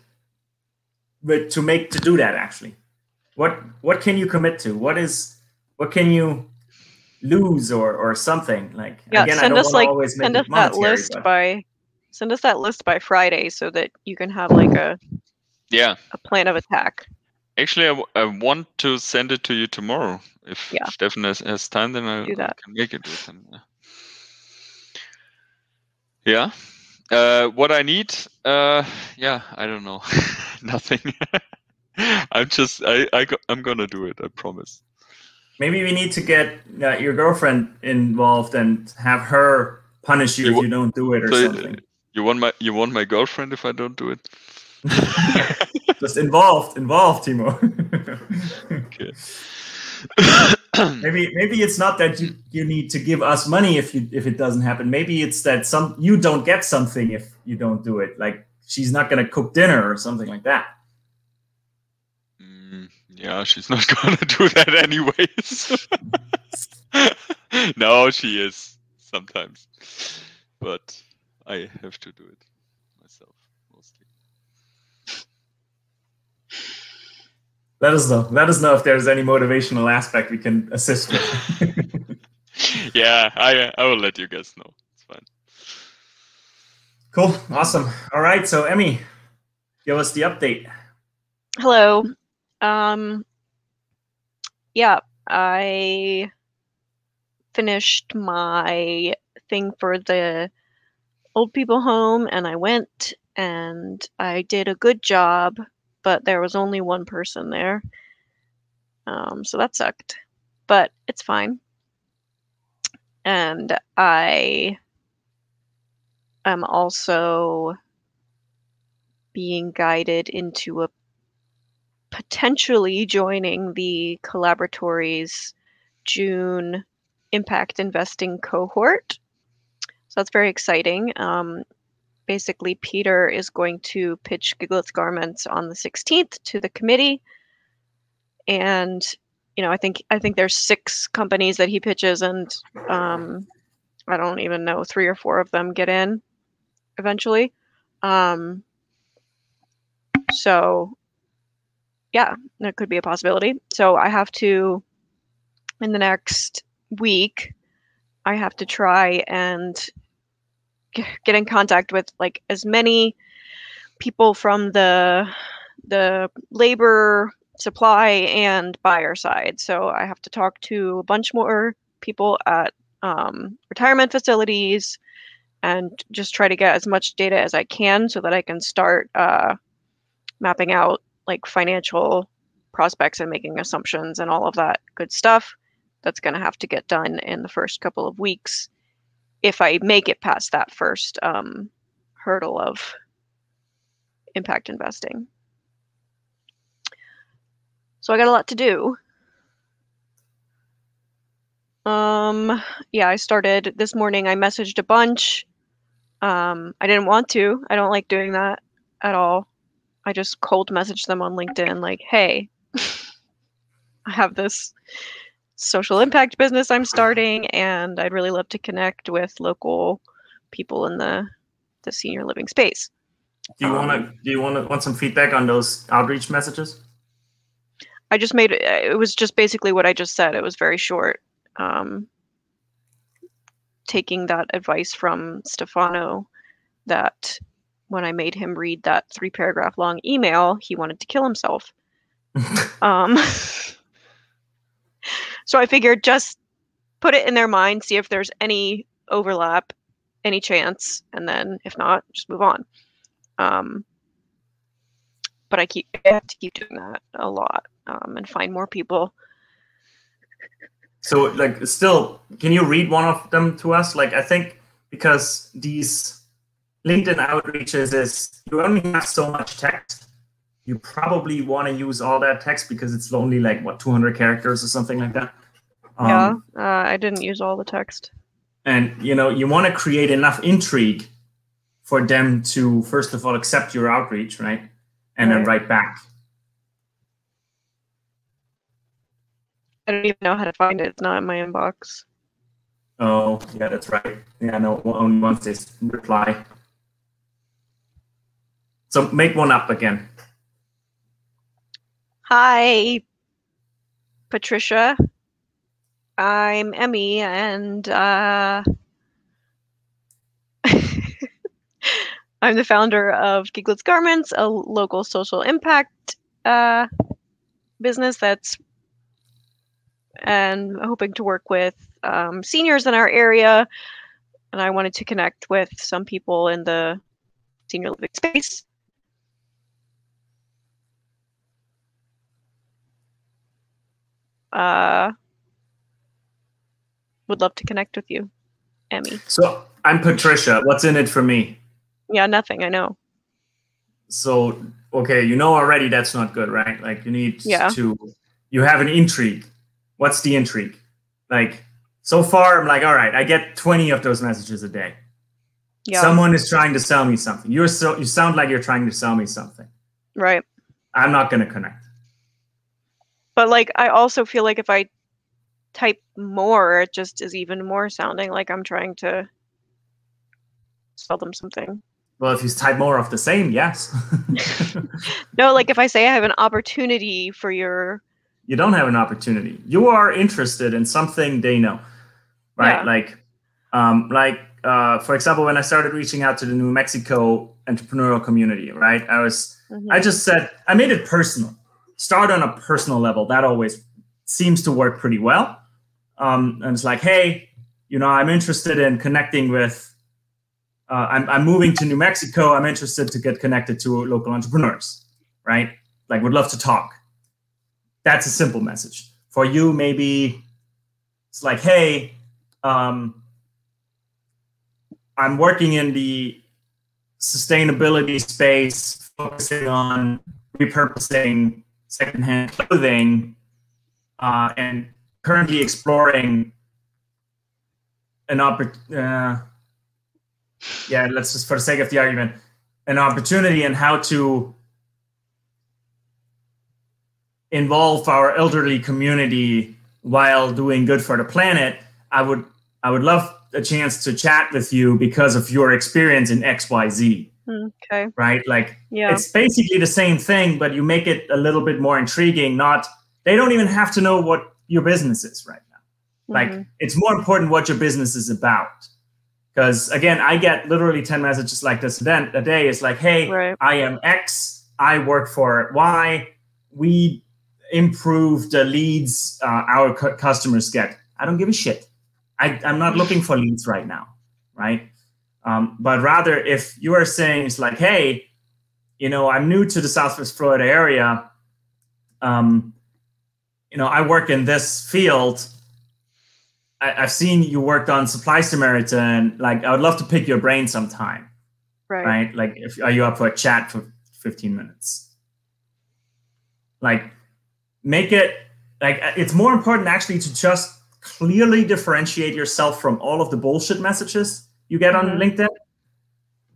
to do that? Actually, what can you commit to? What can you lose or something like? Yeah, again, send I don't us want to always make send us it monetary, that list send us that list by Friday so that you can have like a plan of attack. Actually, I want to send it to you tomorrow. If Stefan has time, then I can make it with him. Yeah. What I need? I don't know. Nothing. I'm gonna do it. I promise. Maybe we need to get your girlfriend involved and have her punish you if you don't do it or something. You want my girlfriend if I don't do it? Just involved, Timo. Okay. maybe it's not that you need to give us money if it doesn't happen. Maybe it's that you don't get something if you don't do it. Like, she's not gonna cook dinner or something like that. Yeah, she's not gonna do that anyways. No, she is sometimes, but I have to do it myself mostly. Let us know. Let us know if there's any motivational aspect we can assist with. Yeah, I will let you guys know. It's fine. Cool. Awesome. All right. So, Emmy, give us the update. Hello. Yeah, I finished my thing for the old people home, and I went and I did a good job, but there was only one person there. So that sucked, but it's fine. And I am also being guided into potentially joining the Collaboratory's June impact investing cohort. So that's very exciting. Basically, Peter is going to pitch Giglets Garments on the 16th to the committee. And, I think there's 6 companies that he pitches, and I don't even know, 3 or 4 of them get in eventually. So yeah, that could be a possibility. So I have to, in the next week, I have to try and get in contact with like as many people from the labor, supply, and buyer side. So I have to talk to a bunch more people at retirement facilities and just try to get as much data as I can so that I can start mapping out like financial prospects and making assumptions and all of that good stuff. That's going to have to get done in the first couple of weeks if I make it past that first hurdle of impact investing. So I got a lot to do. Yeah, I started this morning. I messaged a bunch. I didn't want to. I don't like doing that at all. I just cold messaged them on LinkedIn like, hey, I have this social impact business I'm starting, and I'd really love to connect with local people in the senior living space. Do you want some feedback on those outreach messages? I just made it was just basically what I just said. It was very short. Taking that advice from Stefano, that when I made him read that 3-paragraph long email, he wanted to kill himself. So I figured just put it in their mind, see if there's any overlap, any chance, and then if not, just move on. But I have to keep doing that a lot, and find more people. So, like, still, can you read one of them to us? Like, I think because these LinkedIn outreaches is you only have so much text. You probably want to use all that text because it's only like, what, 200 characters or something like that? I didn't use all the text. And, you know, you want to create enough intrigue for them to, first of all, accept your outreach, right? And then write back. I don't even know how to find it. It's not in my inbox. Oh, yeah, that's right. Yeah, no, only once they reply. So make one up again. Hi, Patricia. I'm Emmy, and I'm the founder of Giglets Garments, a local social impact business and hoping to work with seniors in our area. And I wanted to connect with some people in the senior living space. Would love to connect with you, Emmy. So I'm Patricia. What's in it for me? Yeah, nothing. I know. So, okay, you know already that's not good, right? Like you need to, you have an intrigue. What's the intrigue? Like so far, I'm like, all right, I get 20 of those messages a day. Yeah. Someone is trying to sell me something. You sound like you're trying to sell me something. Right. I'm not going to connect. But like, I also feel like if I type more, it just is even more sounding like I'm trying to sell them something. Well, if you type more of the same, yes. No, like if I say I have an opportunity for your... You don't have an opportunity. You are interested in something they know, right? Yeah. For example, when I started reaching out to the New Mexico entrepreneurial community, right? I just said, I made it personal. Start on a personal level. That always seems to work pretty well. And it's like, hey, you know, I'm interested in connecting with, I'm moving to New Mexico. I'm interested to get connected to local entrepreneurs, right? Like, would love to talk. That's a simple message. For you, maybe it's like, hey, I'm working in the sustainability space, focusing on repurposing secondhand clothing, and currently exploring an opportunity. Let's just, for the sake of the argument, an opportunity in how to involve our elderly community while doing good for the planet. I would love a chance to chat with you because of your experience in XYZ. Okay. Right? Like, it's basically the same thing, but you make it a little bit more intriguing. They don't even have to know what your business is right now. Like, it's more important what your business is about. Because again, I get literally 10 messages like this a day. It's like, hey, I am X, I work for Y, we improve the leads our customers get. I don't give a shit. I'm not looking for leads right now, right? But rather, if you are saying it's like, hey, you know, I'm new to the Southwest Florida area. You know, I work in this field. I've seen you worked on Supply Samaritan. Like, I would love to pick your brain sometime. Right? Like, are you up for a chat for 15 minutes? Like, make it, like, it's more important actually to just clearly differentiate yourself from all of the bullshit messages you get on LinkedIn,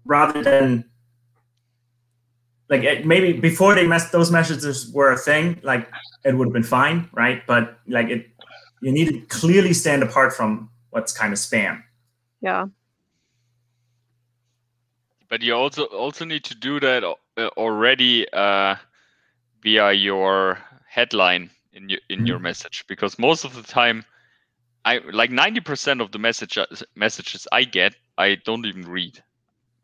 rather than, like, maybe before those messages were a thing, like, it would have been fine, right? But like, you need to clearly stand apart from what's kind of spam. Yeah. But you also need to do that already via your headline in your message, because most of the time, I like 90% of the messages I get, I don't even read.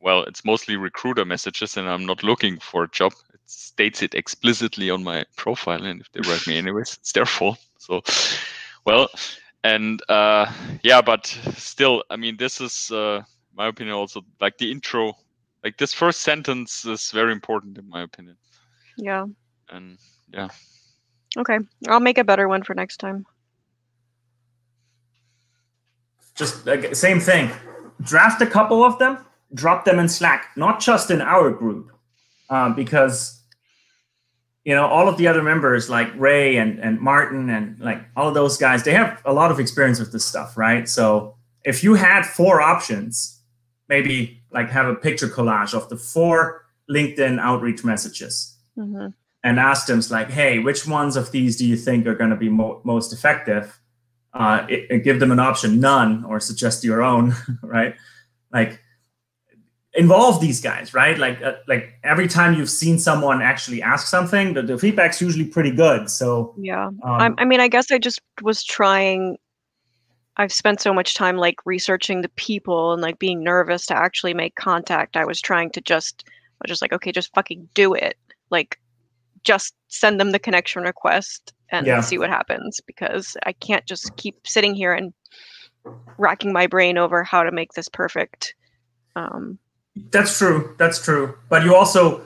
Well, it's mostly recruiter messages, and I'm not looking for a job. It states it explicitly on my profile, and if they write me anyways, it's their fault. So, well, and yeah, but still, I mean, this is my opinion also, like the intro, like this first sentence is very important in my opinion. Yeah. And yeah. Okay, I'll make a better one for next time. Just like, same thing. Draft a couple of them, drop them in Slack, not just in our group, because all of the other members like Ray and Martin and like all of those guys, they have a lot of experience with this stuff, right? So if you had 4 options, maybe like have a picture collage of the 4 LinkedIn outreach messages, and ask them like, hey, which ones of these do you think are going to be most effective? Give them an option, none, or suggest your own, right? Like, involve these guys, right? Like every time you've seen someone actually ask something, the feedback's usually pretty good. So yeah, I mean, I guess I just was trying. I've spent so much time like researching the people and like being nervous to actually make contact. I was trying to I was just like, okay, just fucking do it. Like, just send them the connection request and see what happens, because I can't just keep sitting here and racking my brain over how to make this perfect. That's true. That's true. But you also,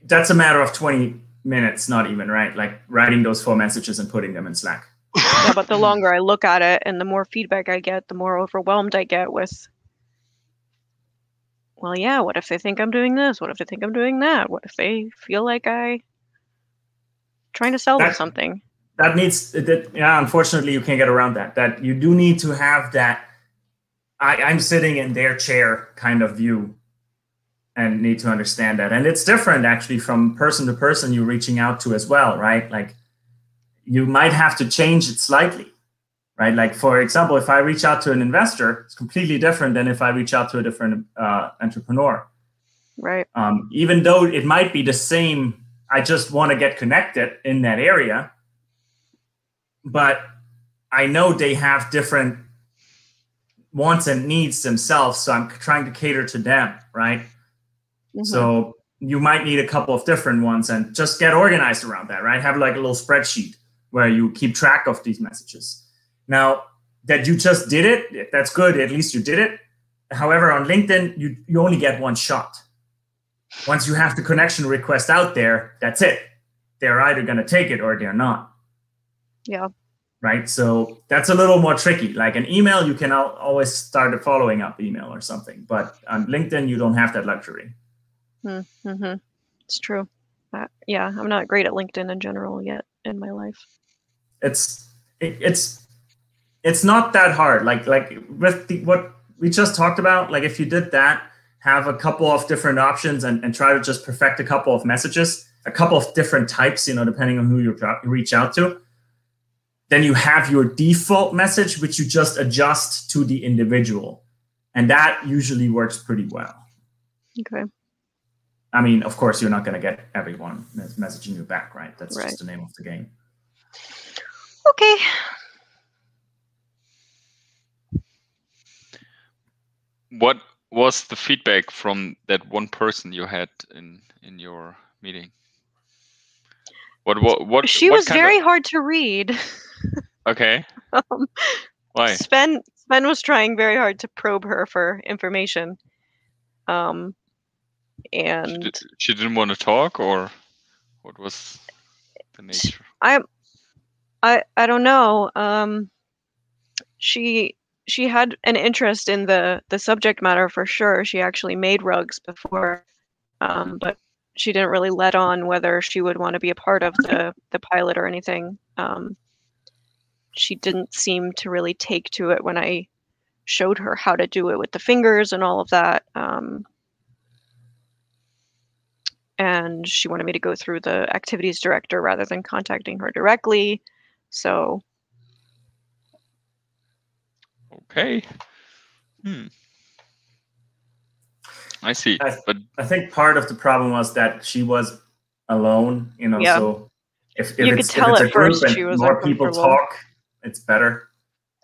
that's a matter of 20 minutes, not even, right? Like writing those 4 messages and putting them in Slack. Yeah, but the longer I look at it and the more feedback I get, the more overwhelmed I get with, well, yeah, what if they think I'm doing this? What if they think I'm doing that? What if they feel like I'm trying to sell them something? Unfortunately, you can't get around that. That you do need to have that I'm sitting in their chair kind of view, and need to understand that. And it's different actually from person to person you're reaching out to as well, right? Like you might have to change it slightly, right? Like for example, if I reach out to an investor, it's completely different than if I reach out to a different entrepreneur. Right. Even though it might be the same, I just want to get connected in that area, but I know they have different wants and needs themselves, so I'm trying to cater to them, right? So you might need a couple of different ones, and just get organized around that, right? Have like a little spreadsheet where you keep track of these messages. Now that you just did it, that's good. At least you did it. However, on LinkedIn, you only get one shot. Once you have the connection request out there, that's it. They're either going to take it or they're not. Yeah. Right. So that's a little more tricky. Like an email, you can always start a following up email or something. But on LinkedIn, you don't have that luxury. It's true. Yeah, I'm not great at LinkedIn in general yet in my life. It's not that hard. Like with what we just talked about, like if you did that, have a couple of different options and try to just perfect a couple of messages, a couple of different types, depending on who you reach out to. Then you have your default message, which you just adjust to the individual. And that usually works pretty well. Okay. I mean, of course, you're not going to get everyone messaging you back, right? That's just the name of the game. Okay. What was the feedback from that one person you had in your meeting? What she was very hard to read. Okay. Why? Sven was trying very hard to probe her for information. And she didn't want to talk, or what was the nature? I don't know. She had an interest in the subject matter for sure. She actually made rugs before, but she didn't really let on whether she would want to be a part of the pilot or anything. She didn't seem to really take to it when I showed her how to do it with the fingers and all of that. And she wanted me to go through the activities director rather than contacting her directly. So. Okay. I see. But I think part of the problem was that she was alone, so if You could it's tell a at group first she and was more people uncomfortable. talk, it's better.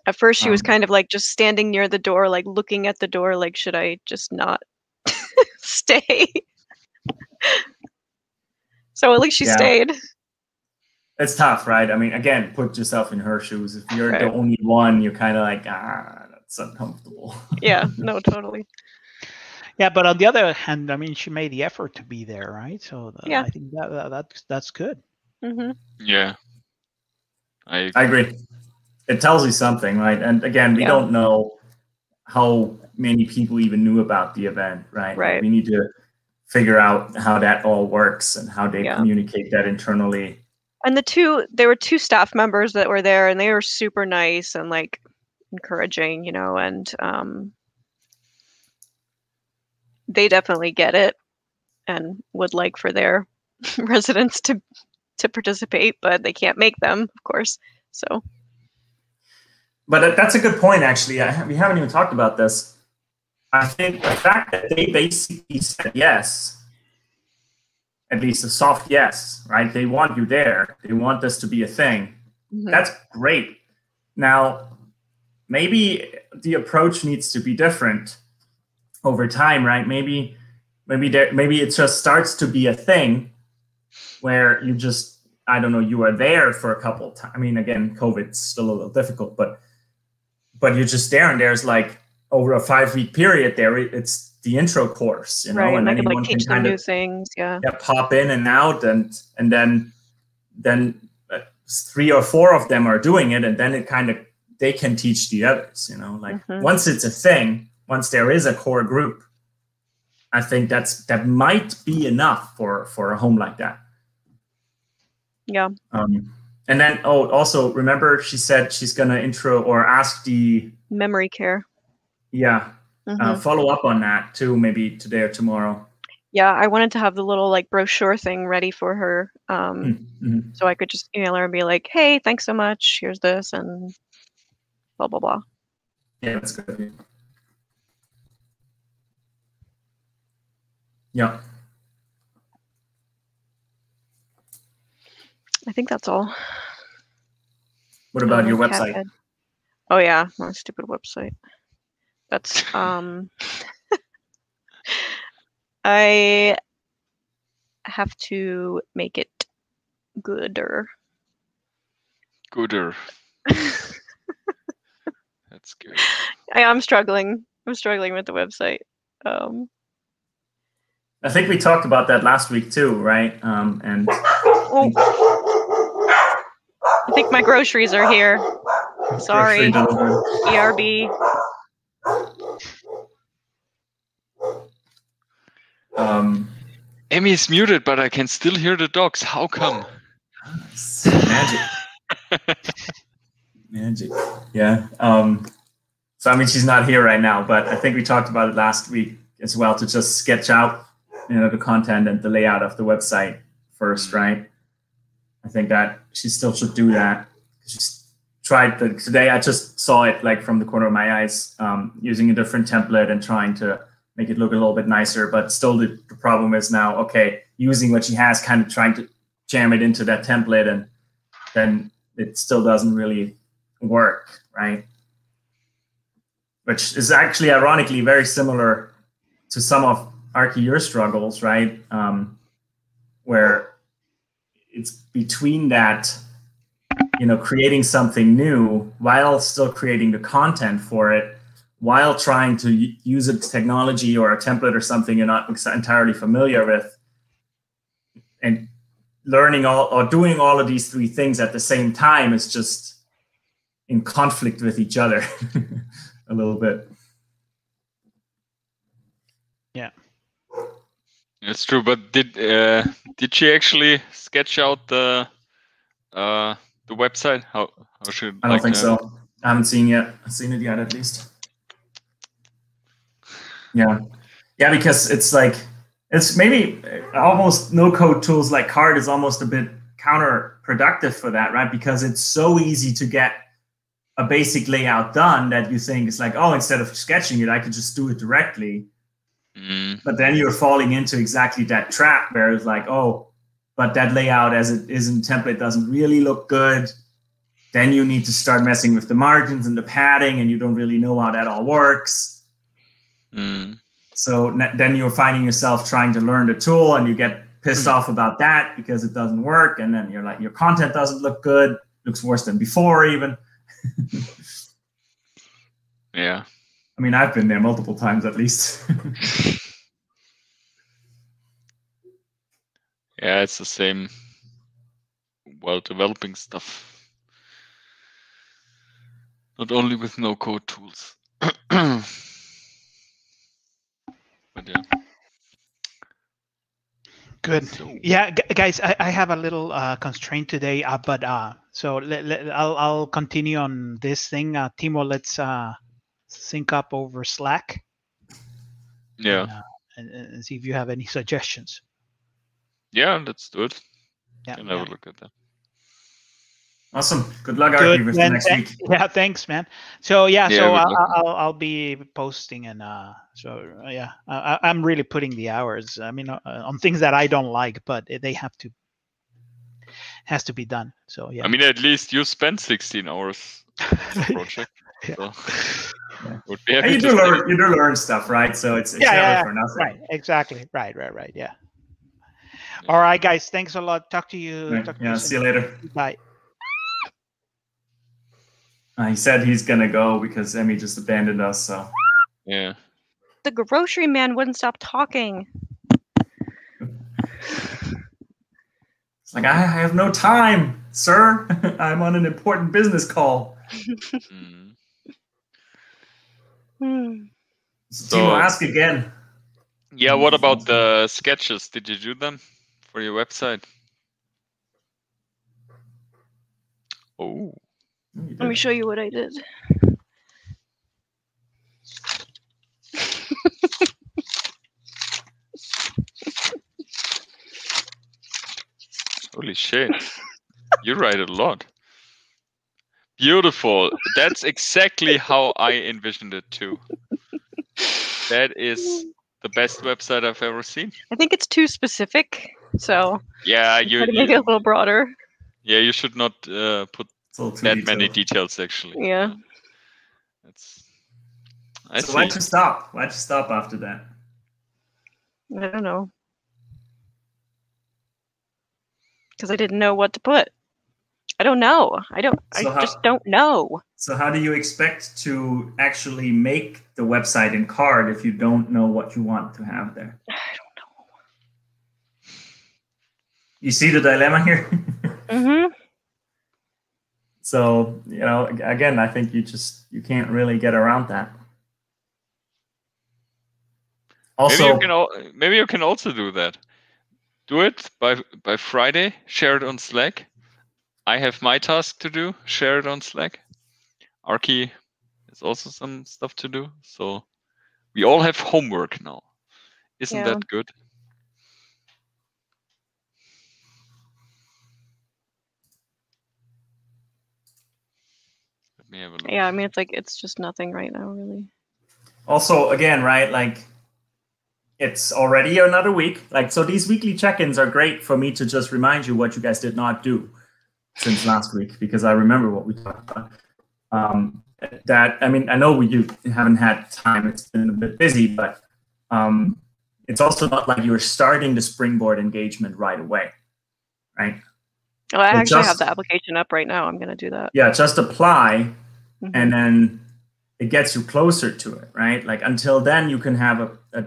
At first, she was Um, kind of like just standing near the door, like looking at the door, like, should I just not stay? So at least she Yeah. stayed. It's tough, right? I mean, again, put yourself in her shoes. If you're the Right. only one, you're kind of like, that's uncomfortable. Yeah, no, totally. Yeah, but on the other hand, I mean, she made the effort to be there, right? So Yeah. I think that's good. Hmm. Yeah. I agree. It tells you something, right? And again, we Yeah. don't know how many people even knew about the event, right? Like, Right. we need to figure out how that all works and how they Yeah. communicate that internally. And there were two staff members that were there, and they were super nice and like encouraging, you know, and they definitely get it and would like for their residents to participate, but they can't make them, of course. So But that's a good point, actually. We haven't even talked about this. I think the fact that they basically said yes, at least a soft yes, right? They want you there. They want this to be a thing. mhm. That's great. Now, maybe the approach needs to be different over time, right? Maybe it just starts to be a thing where you just, I don't know, you are there for a couple of times. I mean, again, COVID's still a little difficult, but you're just there, and there's like over a 5-week period there, it's the intro course, you know, Right, and and I could like anyone can teach them kind new of things. Yeah. pop in and out, and then 3 or 4 of them are doing it, and then it kind of, they can teach the others, you know, like Mhm. once it's a thing, once there is a core group, I think that might be enough for a home like that. Yeah. And then, also remember, she said she's gonna intro or ask the Memory care. Mhm. follow up on that too, maybe today or tomorrow. Yeah, I wanted to have the little like brochure thing ready for her, Mhm. so I could just email her and be like, "Hey, thanks so much. Here's this," and blah blah blah. Yeah, that's good. Yeah. I think that's all. What about your Cat website? bed. Oh yeah, my stupid website. That's I have to make it gooder. Gooder. That's good. I'm struggling. I'm struggling with the website. I think we talked about that last week too, right? And Oh, I think my groceries are here. Sorry. ERB. Emmy is muted, but I can still hear the dogs. How come? Magic. Magic. Yeah. So I mean, she's not here right now, but I think we talked about it last week as well, to just sketch out, you know, the content and the layout of the website first, right? I think that she still should do that. She's tried today. I just saw it like from the corner of my eyes, using a different template and trying to make it look a little bit nicer. But still, the problem is now, okay, using what she has, kind of trying to jam it into that template, and then it still doesn't really work, right? Which is actually ironically very similar to some of Archie, your struggles, right? Where it's between that, you know, creating something new while still creating the content for it, while trying to use a technology or a template or something you're not entirely familiar with, and learning doing all of these 3 things at the same time is just in conflict with each other a little bit. Yeah. It's true, but did she actually sketch out the website? How should I don't think so. I haven't seen it yet, at least. Yeah, because it's like, it's maybe almost no-code tools like Card is almost a bit counterproductive for that, right? Because it's so easy to get a basic layout done that you think it's like, oh, instead of sketching it, I could just do it directly. But then you're falling into exactly that trap where it's like, oh, but that layout as it is in template doesn't really look good. Then you need to start messing with the margins and the padding, and you don't really know how that all works. So then you're finding yourself trying to learn the tool, and you get pissed off about that because it doesn't work. And then you're like, your content doesn't look good, looks worse than before even. Yeah. I mean, I've been there multiple times at least. Yeah, it's the same while developing stuff. Not only with no-code tools. But yeah. Good. So, Yeah, guys, I have a little constraint today, but so I'll continue on this thing. Timo, let's sync up over Slack. yeah. And see if you have any suggestions. Yeah, let's do it. Yeah. Can have a look at that. Awesome. Good luck, Archie, with the next week. Yeah, thanks, man. So yeah, so good luck. I'll be posting, and yeah, I'm really putting the hours. I mean, on things that I don't like, but they has to be done. So yeah. I mean, at least you spent 16 hours on the project. Yeah. So would And be happy you to do see. learn stuff, right? So it's never for nothing. Right, exactly. Right. Yeah. All right, guys. Thanks a lot. Talk to you. Right. Talk to Yeah, you see soon. you later. Bye. He said he's going to go because Emmy just abandoned us. So Yeah. The grocery man wouldn't stop talking. it's like, I have no time, sir. I'm on an important business call. So, Timo, ask again. Yeah, what about the sketches? Did you do them for your website? Oh. Let me show you what I did. Holy shit. You write a lot. Beautiful. That's exactly how I envisioned it too. That is the best website I've ever seen. I think it's too specific, so yeah, you try to make it a little broader. Yeah, you should not put that many details actually. Yeah. So why'd you stop? Why'd you stop after that? I don't know. Because I didn't know what to put. I don't know. I just don't know. So how do you expect to actually make the website in Card if you don't know what you want to have there? I don't know. You see the dilemma here? Mm-hmm. So, you know, again, I think you can't really get around that. Also, maybe you can also do that. Do it by Friday, share it on Slack. I have my task to do, share it on Slack. Archie has also some stuff to do. So we all have homework now. Isn't that good? Let me have a look. Yeah, I mean, it's just nothing right now, really. Also, again, right, like, it's already another week. Like, so these weekly check-ins are great for me to just remind you what you guys did not do since last week, because I remember what we talked about. I mean, I know you haven't had time. It's been a bit busy, but it's also not like you're starting the Springboard engagement right away, right? Oh, I actually have the application up right now. I'm going to do that. Yeah, just apply, and then it gets you closer to it, right? Like, until then, you can have a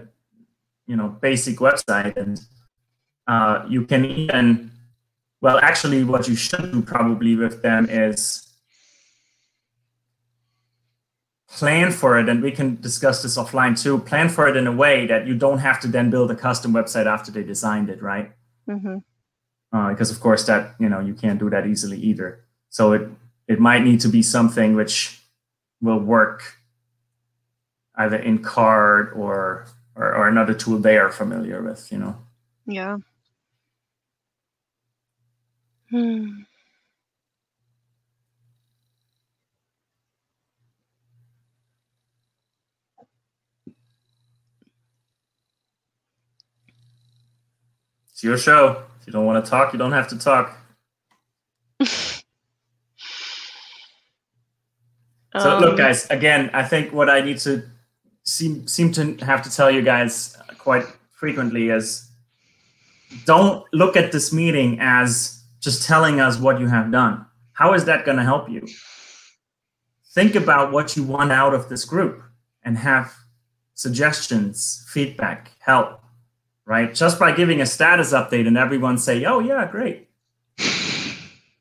basic website, and you can even, well, actually, what you should do probably with them is plan for it, and we can discuss this offline too. Plan for it in a way that you don't have to then build a custom website after they designed it, right? Because of course that you can't do that easily either. So it might need to be something which will work either in Card or another tool they are familiar with, Yeah. It's your show. If you don't want to talk, you don't have to talk. So look, guys, again, I think what I need to seem to have to tell you guys quite frequently is don't look at this meeting as just telling us what you have done. How is that going to help you? Think about what you want out of this group and have suggestions, feedback, help, right? Just by giving a status update and everyone say, oh, yeah, great.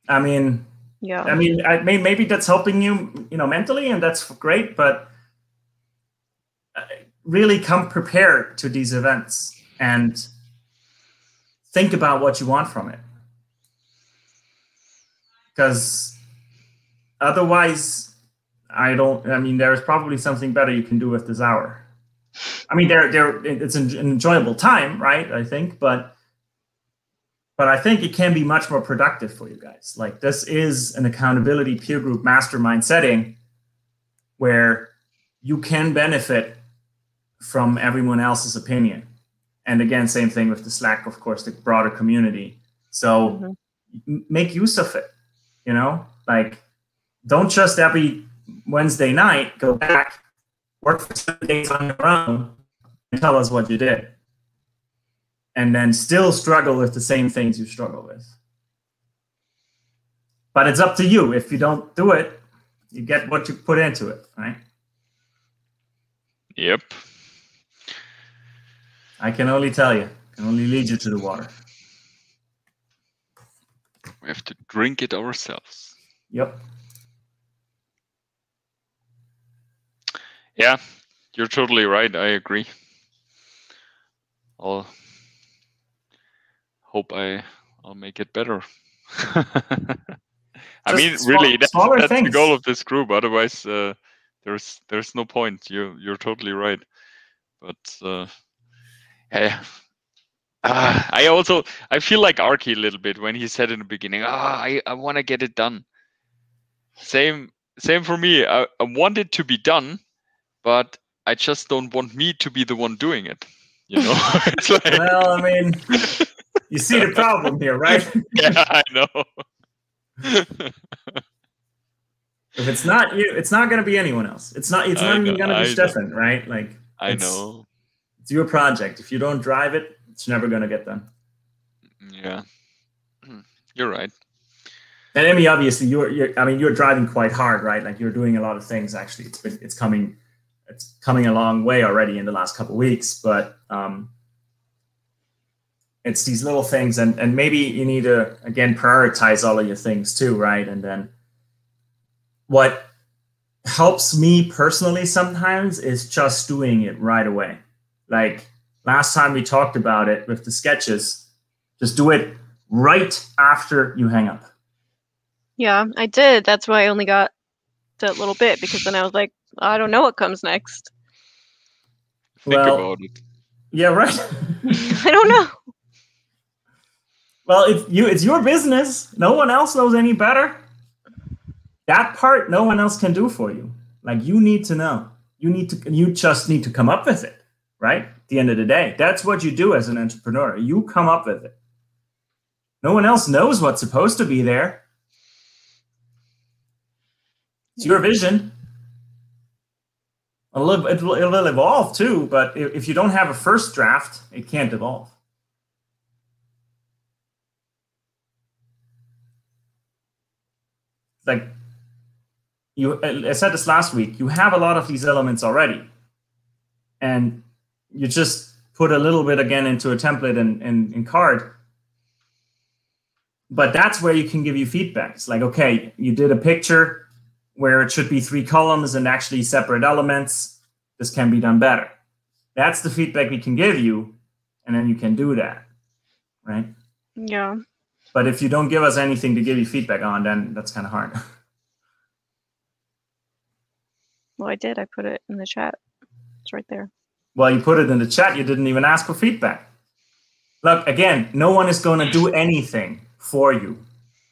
I mean, Yeah. I mean, maybe that's helping you, mentally, and that's great. But really come prepared to these events and think about what you want from it. Because otherwise, there's probably something better you can do with this hour. I mean, it's an enjoyable time, right? I think, but I think it can be much more productive for you guys. Like, this is an accountability peer group mastermind setting where you can benefit from everyone else's opinion. And again, same thing with the Slack, of course, the broader community. So make use of it, like, don't just every Wednesday night go back, work for 7 days on your own, and tell us what you did. And then still struggle with the same things you struggle with. But it's up to you. If you don't do it, you get what you put into it, right? Yep. I can only tell you. I can only lead you to the water. We have to drink it ourselves. Yep. Yeah, you're totally right. I agree. I'll hope I'll make it better. I mean, really, that's the goal of this group. Otherwise, there's no point. You're totally right. But yeah, I feel like Arky a little bit when he said in the beginning, I want to get it done. Same for me. I want it to be done, but I just don't want me to be the one doing it. It's like... Well, I mean, you see the problem here, right? Yeah, I know. If it's not you, it's not going to be anyone else. It's not even going to be Stefan, right? Like, I know. It's your project. If you don't drive it, it's never going to get done. Yeah, you're right. And Emmy, obviously, you're driving quite hard, right? Like, you're doing a lot of things. Actually, it's coming a long way already in the last couple of weeks. But it's these little things, and maybe you need to again prioritize all of your things too, right? And then what helps me personally sometimes is just doing it right away. Like last time we talked about it with the sketches, just do it right after you hang up. Yeah, I did. That's why I only got that little bit, because then I was like, I don't know what comes next. Think about it. Yeah, right. I don't know. Well, it's your business. No one else knows any better. That part, no one else can do for you. Like, you need to know. You just need to come up with it, right? At the end of the day, that's what you do as an entrepreneur. You come up with it. No one else knows what's supposed to be there. It's your vision. It'll evolve too, but if you don't have a first draft, it can't evolve. Like, I said this last week, you have a lot of these elements already. And you just put a little bit again into a template in Card. But that's where you can give you feedback. It's like, okay, you did a picture where it should be 3 columns and actually separate elements. This can be done better. That's the feedback we can give you, and then you can do that, right? Yeah. But if you don't give us anything to give you feedback on, then that's kind of hard. Well, I did. I put it in the chat. It's right there. Well, you put it in the chat. You didn't even ask for feedback. Look, again, no one is going to do anything for you,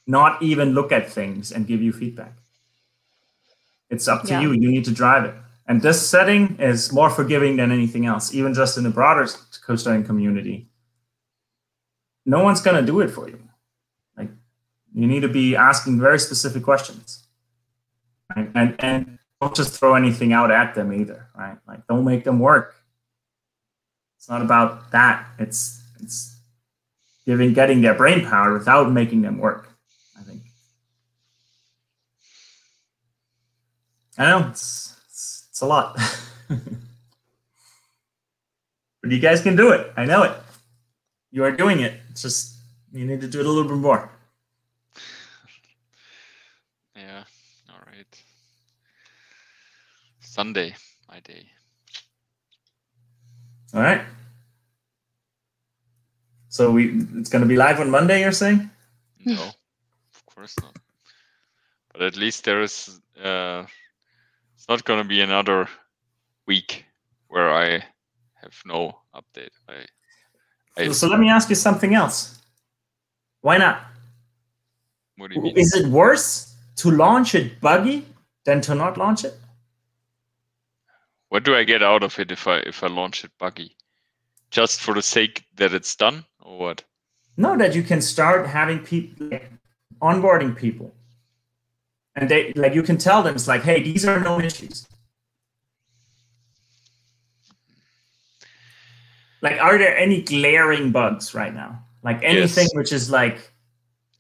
not even look at things and give you feedback. It's up to you. You need to drive it. And this setting is more forgiving than anything else, even just in the broader co-starting community. no one's going to do it for you. Like, you need to be asking very specific questions, right? And don't just throw anything out at them either, right? Like, don't make them work. It's not about that. It's getting their brain power without making them work, I think. I know it's a lot. But you guys can do it. I know it. You are doing it. It's just you need to do it a little bit more. Yeah. All right. Sunday, my day. All right. So it's going to be live on Monday, you're saying? No, of course not. But at least there is. It's not going to be another week where I have no update. So let me ask you something else. Why not? What do you mean? Is it worse to launch it buggy than to not launch it? What do I get out of it if I launch it buggy? Just for the sake that it's done, or what? No, that you can start having people onboarding people, and they like you can tell them it's like, hey, these are no issues. Like, are there any glaring bugs right now? Like anything which is like,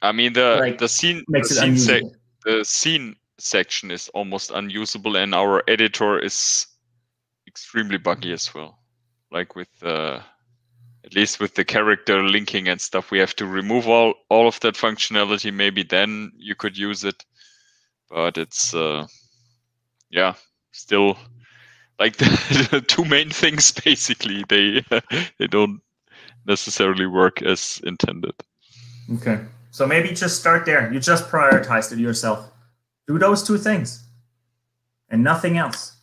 I mean, the scene section is almost unusable, and our editor is extremely buggy as well. Like with at least with the character linking and stuff, we have to remove all of that functionality. Maybe then you could use it, but it's still. Like the two main things, basically, they don't necessarily work as intended. Okay, so maybe just start there. You just prioritized it yourself. Do those two things, and nothing else.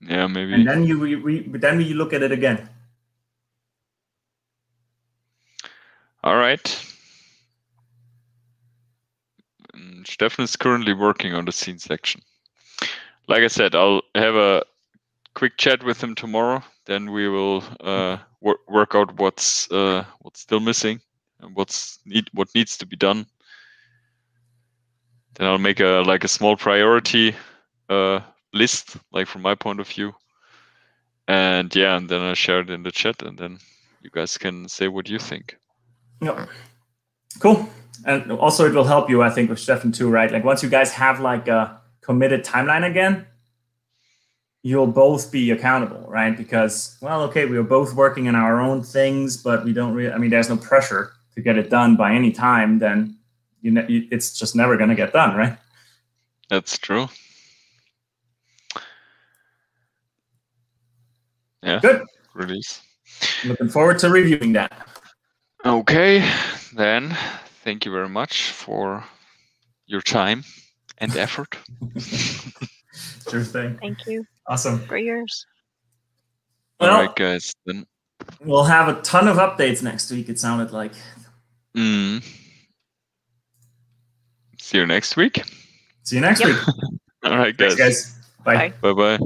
Yeah, maybe. And then you look at it again. All right. Stefan is currently working on the scene section. Like I said, I'll have a quick chat with him tomorrow. Then we will work out what's still missing and what needs to be done. Then I'll make a small priority list, like from my point of view. And then I'll share it in the chat, and then you guys can say what you think. Yeah. Cool. And also it will help you, I think, with Stefan too, right? Like once you guys have like a committed timeline again, you'll both be accountable, right? Because, well, okay, we are both working on our own things, but we don't really, I mean, there's no pressure to get it done by any time, then it's just never going to get done, right? That's true. Yeah. Good. Release. Looking forward to reviewing that. Okay, then thank you very much for your time and effort. Sure thing. Thank you. Awesome. For yours. Well, all right, guys. Then we'll have a ton of updates next week, it sounded like. See you next week. See you next week. All right, guys. Thanks, guys. Bye. Bye-bye.